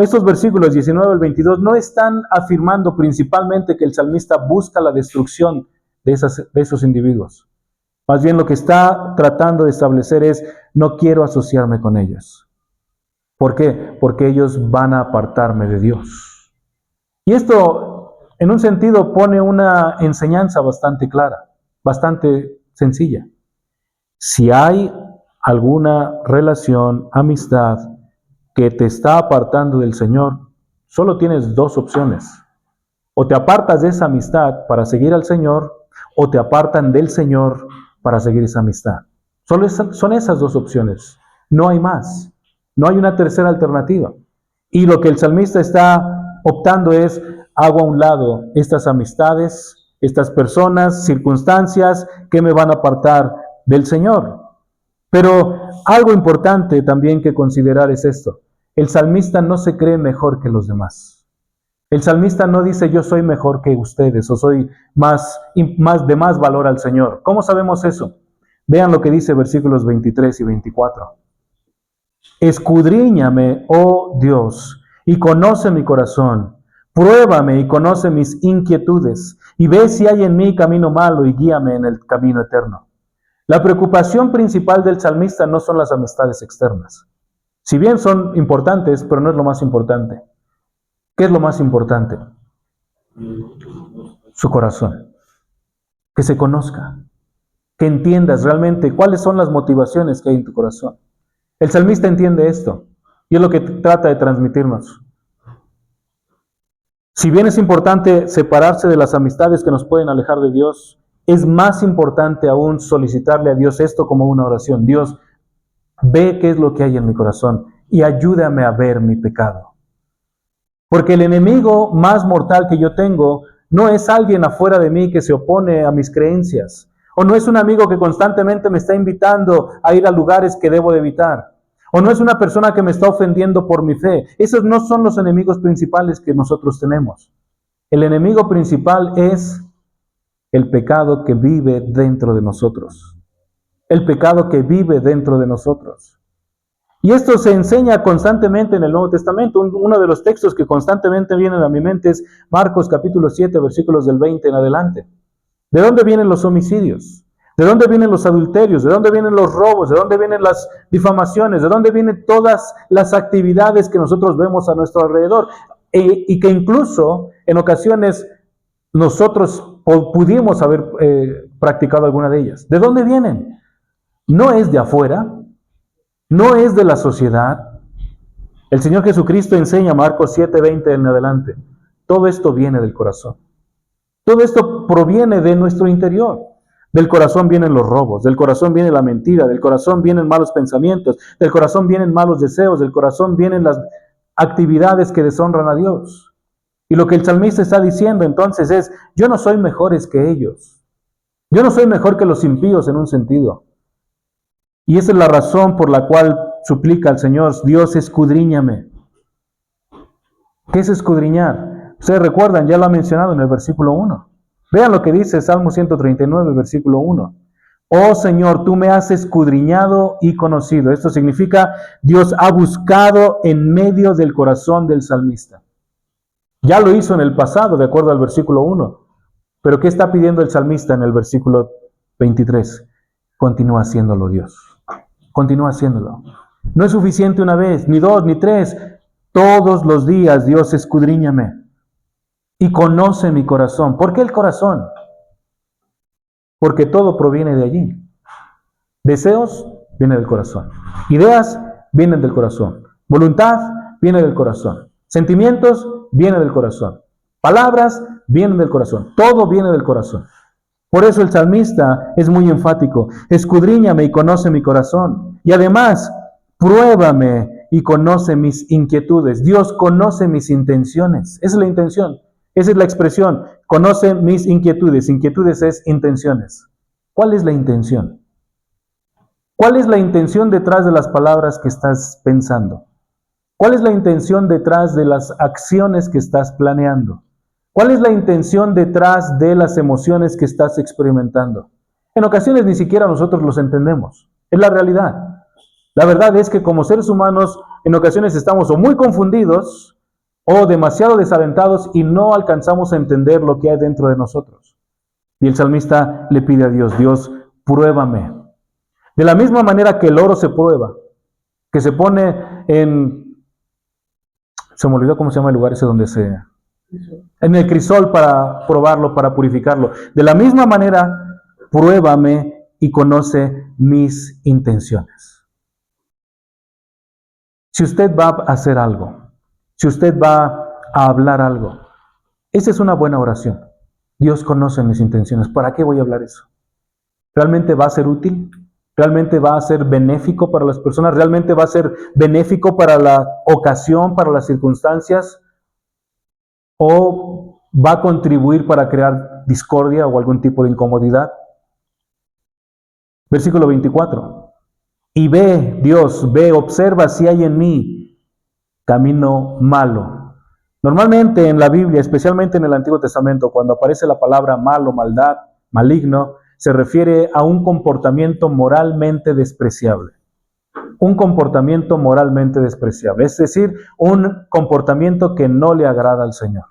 estos versículos 19 al 22 no están afirmando principalmente que el salmista busca la destrucción de esos individuos. Más bien lo que está tratando de establecer es, no quiero asociarme con ellos. ¿Por qué? Porque ellos van a apartarme de Dios. Y esto, en un sentido, pone una enseñanza bastante clara, bastante sencilla. Si hay alguna relación, amistad, que te está apartando del Señor, solo tienes dos opciones. O te apartas de esa amistad para seguir al Señor, o te apartan del Señor para seguir esa amistad. Solo son esas dos opciones. No hay más. No hay una tercera alternativa. Y lo que el salmista está optando es, hago a un lado estas amistades, estas personas, circunstancias que me van a apartar del Señor. Pero algo importante también que considerar es esto. El salmista no se cree mejor que los demás. El salmista no dice yo soy mejor que ustedes o soy de más valor al Señor. ¿Cómo sabemos eso? Vean lo que dice versículos 23 y 24. Escudriñame, oh Dios, y conoce mi corazón. Pruébame y conoce mis inquietudes, y ve si hay en mí camino malo y guíame en el camino eterno. La preocupación principal del salmista no son las amistades externas. Si bien son importantes, pero no es lo más importante. ¿Qué es lo más importante? Su corazón. Que se conozca. Que entiendas realmente cuáles son las motivaciones que hay en tu corazón. El salmista entiende esto. Y es lo que trata de transmitirnos. Si bien es importante separarse de las amistades que nos pueden alejar de Dios, es más importante aún solicitarle a Dios esto como una oración. Dios, ve qué es lo que hay en mi corazón y ayúdame a ver mi pecado. Porque el enemigo más mortal que yo tengo no es alguien afuera de mí que se opone a mis creencias. O no es un amigo que constantemente me está invitando a ir a lugares que debo de evitar. O no es una persona que me está ofendiendo por mi fe. Esos no son los enemigos principales que nosotros tenemos. El enemigo principal es el pecado que vive dentro de nosotros. El pecado que vive dentro de nosotros. Y esto se enseña constantemente en el Nuevo Testamento. Uno de los textos que constantemente vienen a mi mente es Marcos capítulo 7, versículos del 20 en adelante. ¿De dónde vienen los homicidios? ¿De dónde vienen los adulterios? ¿De dónde vienen los robos? ¿De dónde vienen las difamaciones? ¿De dónde vienen todas las actividades que nosotros vemos a nuestro alrededor? Y que incluso en ocasiones nosotros pudimos haber practicado alguna de ellas. ¿De dónde vienen? No es de afuera, no es de la sociedad. El Señor Jesucristo enseña, Marcos 7, 20 en adelante, todo esto viene del corazón. Todo esto proviene de nuestro interior. Del corazón vienen los robos, del corazón viene la mentira, del corazón vienen malos pensamientos, del corazón vienen malos deseos, del corazón vienen las actividades que deshonran a Dios. Y lo que el salmista está diciendo entonces es, yo no soy mejores que ellos. Yo no soy mejor que los impíos en un sentido. Y esa es la razón por la cual suplica al Señor, Dios, escudriñame. ¿Qué es escudriñar? Ustedes recuerdan, ya lo ha mencionado en el versículo 1. Vean lo que dice Salmo 139, versículo 1. Oh Señor, tú me has escudriñado y conocido. Esto significa, Dios ha buscado en medio del corazón del salmista. Ya lo hizo en el pasado, de acuerdo al versículo 1. Pero ¿qué está pidiendo el salmista en el versículo 23? Continúa haciéndolo, Dios. Continúa haciéndolo. No es suficiente una vez, ni dos, ni tres. Todos los días, Dios, escudriñame y conoce mi corazón. ¿Por qué el corazón? Porque todo proviene de allí. Deseos vienen del corazón. Ideas vienen del corazón. Voluntad viene del corazón. Sentimientos vienen del corazón. Palabras vienen del corazón. Todo viene del corazón. Por eso el salmista es muy enfático. Escudriñame y conoce mi corazón. Y además, pruébame y conoce mis inquietudes. Dios conoce mis intenciones. Esa es la intención. Esa es la expresión. Conoce mis inquietudes. Inquietudes es intenciones. ¿Cuál es la intención? ¿Cuál es la intención detrás de las palabras que estás pensando? ¿Cuál es la intención detrás de las acciones que estás planeando? ¿Cuál es la intención detrás de las emociones que estás experimentando? En ocasiones ni siquiera nosotros los entendemos. Es la realidad. La verdad es que como seres humanos en ocasiones estamos o muy confundidos o demasiado desalentados y no alcanzamos a entender lo que hay dentro de nosotros. Y el salmista le pide a Dios, Dios, pruébame. De la misma manera que el oro se prueba, que se pone se me olvidó cómo se llama el lugar ese donde en el crisol para probarlo, para purificarlo. De la misma manera, pruébame y conoce mis intenciones. Si usted va a hacer algo, si usted va a hablar algo, esa es una buena oración. Dios conoce mis intenciones. ¿Para qué voy a hablar eso? ¿Realmente va a ser útil? ¿Realmente va a ser benéfico para las personas? ¿Realmente va a ser benéfico para la ocasión, para las circunstancias? ¿O va a contribuir para crear discordia o algún tipo de incomodidad? Versículo 24. Y ve, Dios, ve, observa si hay en mí camino malo. Normalmente en la Biblia, especialmente en el Antiguo Testamento, cuando aparece la palabra malo, maldad, maligno, se refiere a un comportamiento moralmente despreciable. Un comportamiento moralmente despreciable. Es decir, un comportamiento que no le agrada al Señor.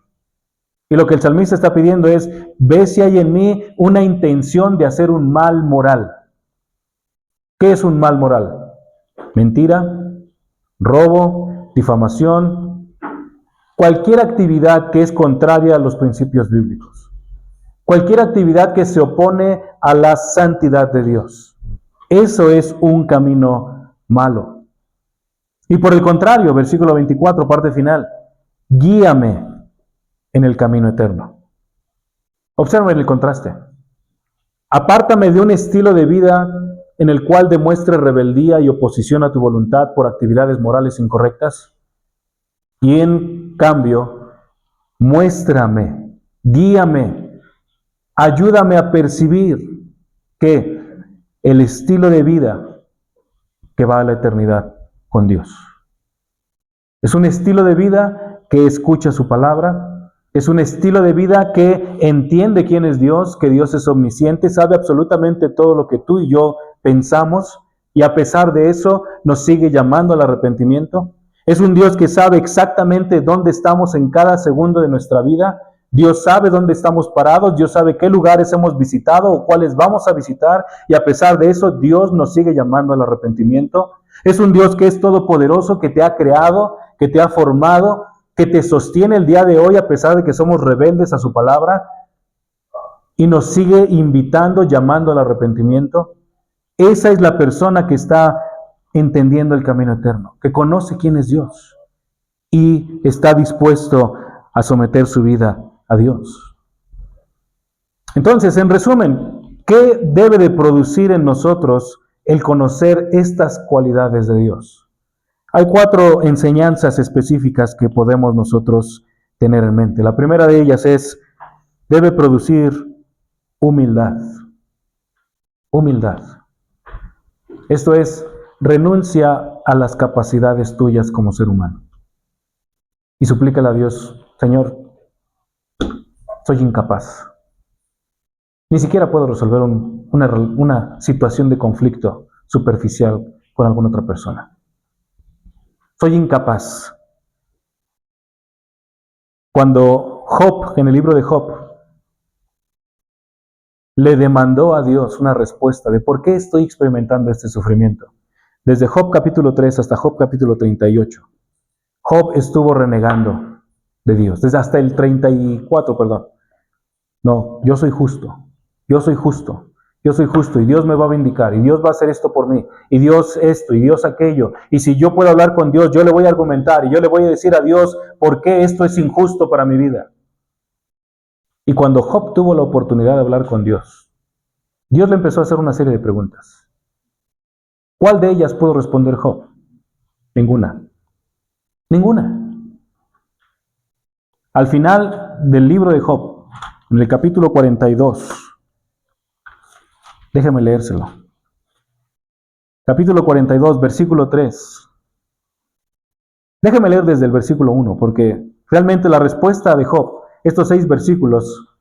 Y lo que el salmista está pidiendo es, ve si hay en mí una intención de hacer un mal moral. ¿Qué es un mal moral? Mentira, robo, difamación, cualquier actividad que es contraria a los principios bíblicos. Cualquier actividad que se opone a la santidad de Dios. Eso es un camino malo. Y por el contrario, versículo 24, parte final, guíame en el camino eterno. Observen el contraste. Apártame de un estilo de vida en el cual demuestre rebeldía y oposición a tu voluntad por actividades morales incorrectas. Y en cambio, muéstrame, guíame, ayúdame a percibir que el estilo de vida que va a la eternidad con Dios. Es un estilo de vida que escucha su palabra, es un estilo de vida que entiende quién es Dios, que Dios es omnisciente, sabe absolutamente todo lo que tú y yo pensamos, y a pesar de eso nos sigue llamando al arrepentimiento. Es un Dios que sabe exactamente dónde estamos en cada segundo de nuestra vida. Dios sabe dónde estamos parados, Dios sabe qué lugares hemos visitado o cuáles vamos a visitar, y a pesar de eso Dios nos sigue llamando al arrepentimiento. Es un Dios que es todopoderoso, que te ha creado, que te ha formado, que te sostiene el día de hoy a pesar de que somos rebeldes a su palabra, y nos sigue invitando, llamando al arrepentimiento. Esa es la persona que está entendiendo el camino eterno, que conoce quién es Dios y está dispuesto a someter su vida a Dios. Entonces, en resumen, ¿qué debe de producir en nosotros el conocer estas cualidades de Dios? Hay 4 enseñanzas específicas que podemos nosotros tener en mente. La primera de ellas es, debe producir humildad. Humildad. Esto es, renuncia a las capacidades tuyas como ser humano. Y suplícale a Dios, Señor, soy incapaz. Ni siquiera puedo resolver una situación de conflicto superficial con alguna otra persona. Soy incapaz. Cuando Job, en el libro de Job, le demandó a Dios una respuesta de por qué estoy experimentando este sufrimiento. Desde Job capítulo 3 hasta Job capítulo 38, Job estuvo renegando de Dios. Desde hasta el 34, perdón. No, yo soy justo, yo soy justo, yo soy justo y Dios me va a vindicar y Dios va a hacer esto por mí y Dios esto y Dios aquello. Y si yo puedo hablar con Dios, yo le voy a argumentar y yo le voy a decir a Dios por qué esto es injusto para mi vida. Y cuando Job tuvo la oportunidad de hablar con Dios, Dios le empezó a hacer una serie de preguntas. ¿Cuál de ellas pudo responder Job? Ninguna. Ninguna. Al final del libro de Job, en el capítulo 42, déjeme leérselo. Capítulo 42, versículo 3. Déjeme leer desde el versículo 1, porque realmente la respuesta de Job, estos 6 versículos,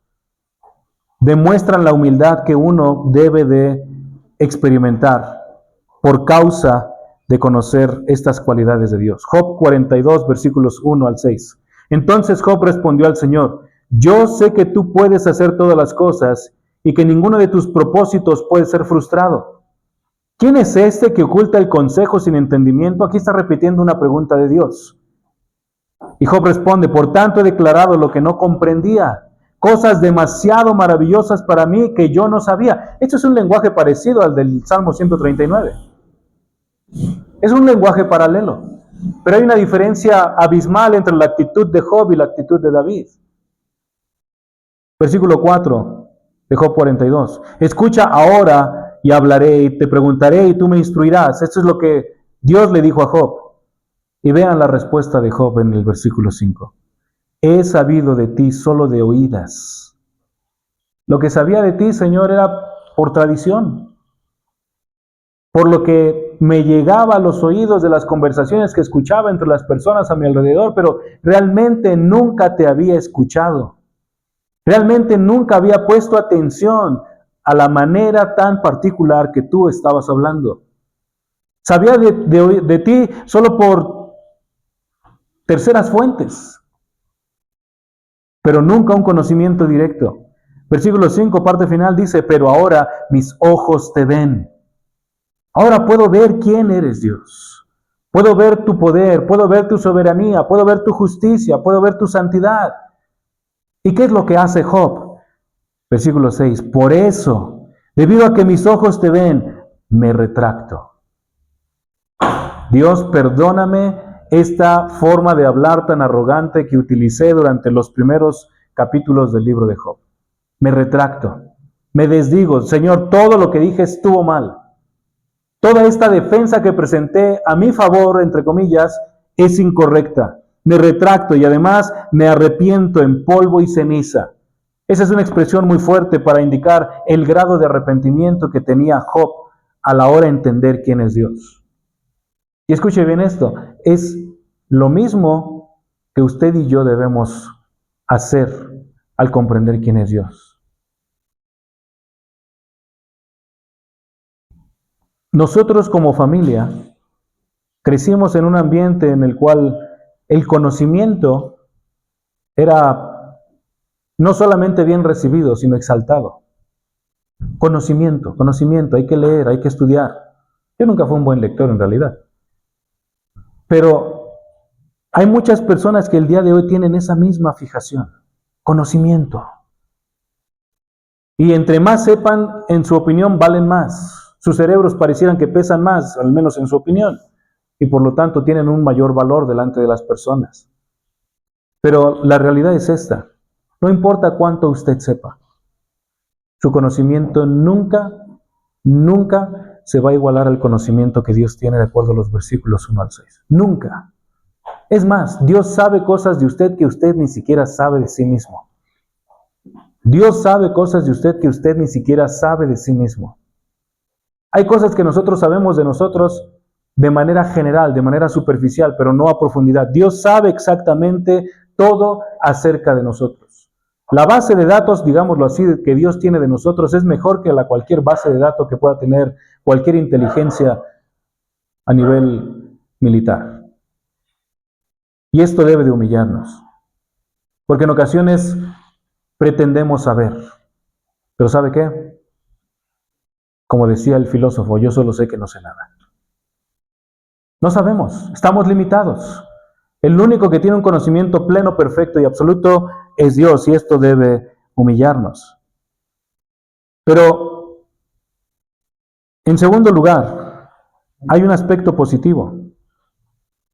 demuestran la humildad que uno debe de experimentar por causa de conocer estas cualidades de Dios. Job 42, versículos 1 al 6. Entonces Job respondió al Señor, yo sé que tú puedes hacer todas las cosas y que ninguno de tus propósitos puede ser frustrado. ¿Quién es este que oculta el consejo sin entendimiento? Aquí está repitiendo una pregunta de Dios. Y Job responde, por tanto he declarado lo que no comprendía, cosas demasiado maravillosas para mí que yo no sabía. Esto es un lenguaje parecido al del Salmo 139. Es un lenguaje paralelo, pero hay una diferencia abismal entre la actitud de Job y la actitud de David. Versículo 4 de Job 42. Escucha ahora y hablaré y te preguntaré y tú me instruirás. Esto es lo que Dios le dijo a Job. Y vean la respuesta de Job en el versículo 5. He sabido de ti solo de oídas. Lo que sabía de ti, Señor, era por tradición, por lo que me llegaba a los oídos de las conversaciones que escuchaba entre las personas a mi alrededor, pero realmente nunca te había escuchado. Realmente nunca había puesto atención a la manera tan particular que tú estabas hablando. Sabía de ti solo por terceras fuentes, pero nunca un conocimiento directo. Versículo 5, parte final dice, pero ahora mis ojos te ven. Ahora puedo ver quién eres, Dios. Puedo ver tu poder, puedo ver tu soberanía, puedo ver tu justicia, puedo ver tu santidad. ¿Y qué es lo que hace Job? Versículo 6, por eso, debido a que mis ojos te ven, me retracto. Dios, perdóname esta forma de hablar tan arrogante que utilicé durante los primeros capítulos del libro de Job. Me retracto, me desdigo. Señor, todo lo que dije estuvo mal. Toda esta defensa que presenté a mi favor, entre comillas, es incorrecta. Me retracto y además me arrepiento en polvo y ceniza. Esa es una expresión muy fuerte para indicar el grado de arrepentimiento que tenía Job a la hora de entender quién es Dios. Y escuche bien esto, es lo mismo que usted y yo debemos hacer al comprender quién es Dios. nosotros como familia crecimos en un ambiente en el cual el conocimiento era no solamente bien recibido, sino exaltado. Conocimiento, conocimiento, hay que leer, hay que estudiar. Yo nunca fui un buen lector en realidad. Pero hay muchas personas que el día de hoy tienen esa misma fijación, conocimiento. Y entre más sepan, en su opinión, valen más. Sus cerebros parecieran que pesan más, al menos en su opinión. Y por lo tanto tienen un mayor valor delante de las personas. Pero la realidad es esta. No importa cuánto usted sepa. Su conocimiento nunca se va a igualar al conocimiento que Dios tiene de acuerdo a los versículos 1 al 6. Nunca. Es más, Dios sabe cosas de usted que usted ni siquiera sabe de sí mismo. Dios sabe cosas de usted que usted ni siquiera sabe de sí mismo. Hay cosas que nosotros sabemos de nosotros de manera general, de manera superficial, pero no a profundidad. Dios sabe exactamente todo acerca de nosotros. La base de datos, digámoslo así, que Dios tiene de nosotros es mejor que cualquier base de datos que pueda tener cualquier inteligencia a nivel militar. Y esto debe de humillarnos, porque en ocasiones pretendemos saber, pero ¿sabe qué? Como decía el filósofo, yo solo sé que no sé nada. No sabemos, estamos limitados. El único que tiene un conocimiento pleno, perfecto y absoluto es Dios, y esto debe humillarnos. Pero, en segundo lugar, hay un aspecto positivo.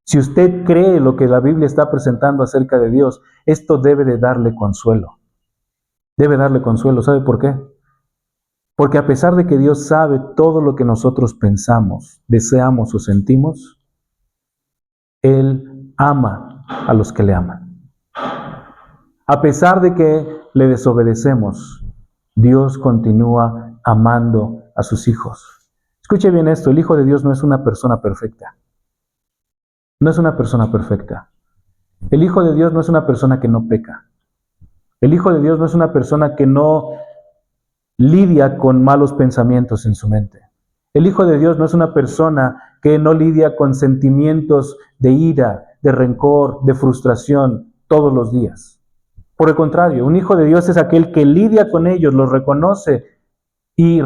Si usted cree lo que la Biblia está presentando acerca de Dios, esto debe de darle consuelo. Debe darle consuelo. ¿Sabe por qué? Porque a pesar de que Dios sabe todo lo que nosotros pensamos, deseamos o sentimos, Él ama a los que le aman. A pesar de que le desobedecemos, Dios continúa amando a sus hijos. Escuche bien esto, el Hijo de Dios no es una persona perfecta. No es una persona perfecta. El Hijo de Dios no es una persona que no peca. El Hijo de Dios no es una persona que no lidia con malos pensamientos en su mente. El Hijo de Dios no es una persona que no lidia con sentimientos de ira, de rencor, de frustración todos los días. Por el contrario, un Hijo de Dios es aquel que lidia con ellos, los reconoce y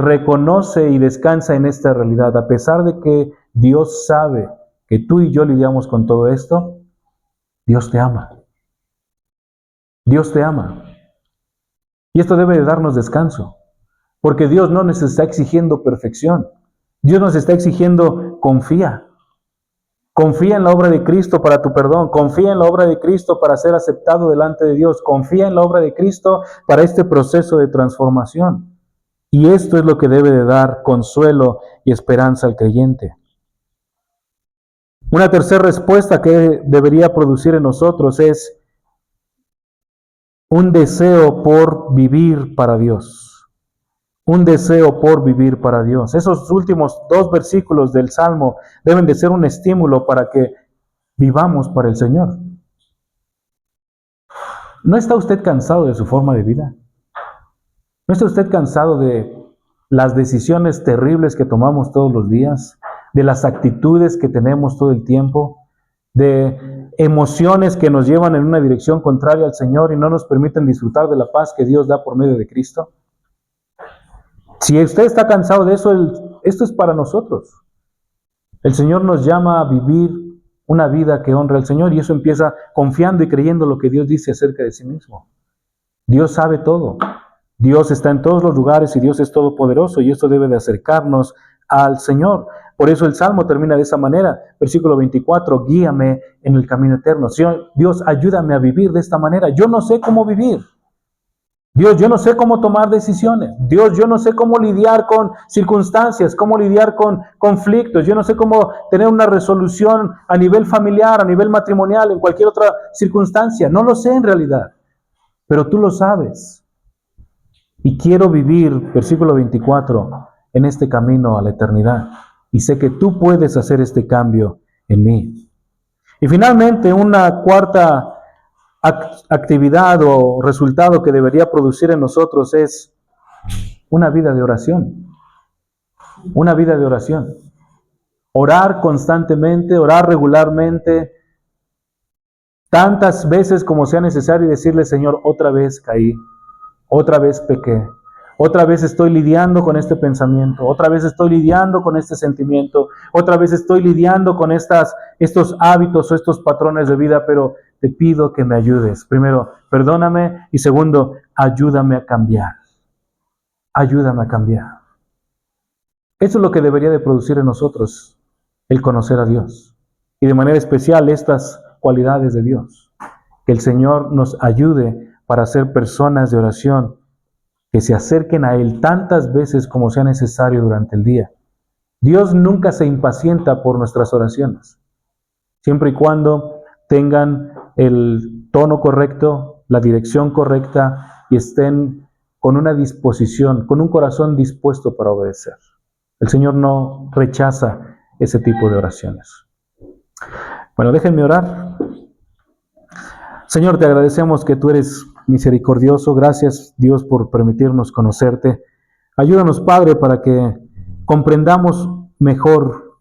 descansa en esta realidad. A pesar de que Dios sabe que tú y yo lidiamos con todo esto, Dios te ama. Dios te ama. Y esto debe de darnos descanso, porque Dios no nos está exigiendo perfección. Dios nos está exigiendo confía. Confía en la obra de Cristo para tu perdón. Confía en la obra de Cristo para ser aceptado delante de Dios. Confía en la obra de Cristo para este proceso de transformación. Y esto es lo que debe de dar consuelo y esperanza al creyente. Una tercera respuesta que debería producir en nosotros es un deseo por vivir para Dios. Un deseo por vivir para Dios. Esos últimos 2 versículos del Salmo deben de ser un estímulo para que vivamos para el Señor. ¿No está usted cansado de su forma de vida? ¿No está usted cansado de las decisiones terribles que tomamos todos los días? ¿De las actitudes que tenemos todo el tiempo? ¿De emociones que nos llevan en una dirección contraria al Señor y no nos permiten disfrutar de la paz que Dios da por medio de Cristo? Si usted está cansado de eso, esto es para nosotros. El Señor nos llama a vivir una vida que honra al Señor, y eso empieza confiando y creyendo lo que Dios dice acerca de sí mismo. Dios sabe todo. Dios está en todos los lugares y Dios es todopoderoso, y esto debe de acercarnos al Señor. Por eso el Salmo termina de esa manera. Versículo 24, guíame en el camino eterno. Señor, Dios, ayúdame a vivir de esta manera. Yo no sé cómo vivir. Dios, yo no sé cómo tomar decisiones. Dios, yo no sé cómo lidiar con circunstancias, cómo lidiar con conflictos. Yo no sé cómo tener una resolución a nivel familiar, a nivel matrimonial, en cualquier otra circunstancia. No lo sé en realidad, pero tú lo sabes. Y quiero vivir, versículo 24, en este camino a la eternidad. Y sé que tú puedes hacer este cambio en mí. Y finalmente, una cuarta actividad o resultado que debería producir en nosotros es una vida de oración. Una vida de oración. Orar constantemente, orar regularmente, tantas veces como sea necesario y decirle, Señor, otra vez caí, otra vez pequé, otra vez estoy lidiando con este pensamiento, otra vez estoy lidiando con este sentimiento, otra vez estoy lidiando con estos hábitos o estos patrones de vida, pero te pido que me ayudes. Primero, perdóname y segundo, ayúdame a cambiar. Ayúdame a cambiar. Eso es lo que debería de producir en nosotros el conocer a Dios. Y de manera especial estas cualidades de Dios. Que el Señor nos ayude para ser personas de oración que se acerquen a Él tantas veces como sea necesario durante el día. Dios nunca se impacienta por nuestras oraciones, siempre y cuando tengan el tono correcto, la dirección correcta y estén con una disposición, con un corazón dispuesto para obedecer. El Señor no rechaza ese tipo de oraciones. Bueno, déjenme orar. Señor, te agradecemos que tú eres misericordioso. Gracias, Dios, por permitirnos conocerte. Ayúdanos, Padre, para que comprendamos mejor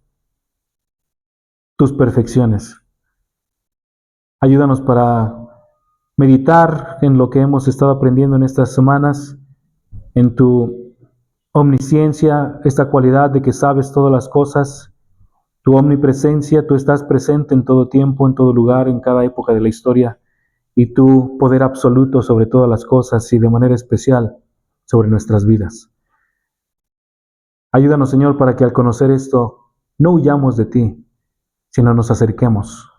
tus perfecciones. Ayúdanos para meditar en lo que hemos estado aprendiendo en estas semanas, en tu omnisciencia, esta cualidad de que sabes todas las cosas, tu omnipresencia, tú estás presente en todo tiempo, en todo lugar, en cada época de la historia, y tu poder absoluto sobre todas las cosas y de manera especial sobre nuestras vidas. Ayúdanos, Señor, para que al conocer esto no huyamos de ti, sino nos acerquemos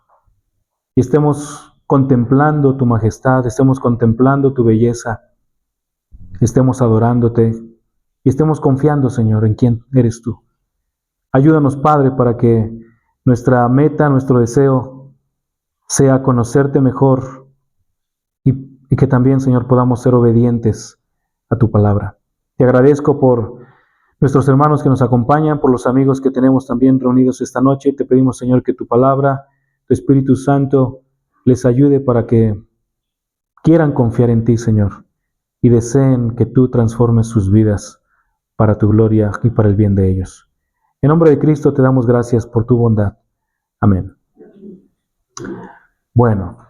y estemos contemplando tu majestad, estemos contemplando tu belleza, estemos adorándote y estemos confiando, Señor, en quién eres tú. Ayúdanos, Padre, para que nuestra meta, nuestro deseo sea conocerte mejor y que también, Señor, podamos ser obedientes a tu palabra. Te agradezco por nuestros hermanos que nos acompañan, por los amigos que tenemos también reunidos esta noche. Te pedimos, Señor, que tu palabra, tu Espíritu Santo, les ayude para que quieran confiar en ti, Señor, y deseen que tú transformes sus vidas para tu gloria y para el bien de ellos. En nombre de Cristo te damos gracias por tu bondad. Amén. Bueno.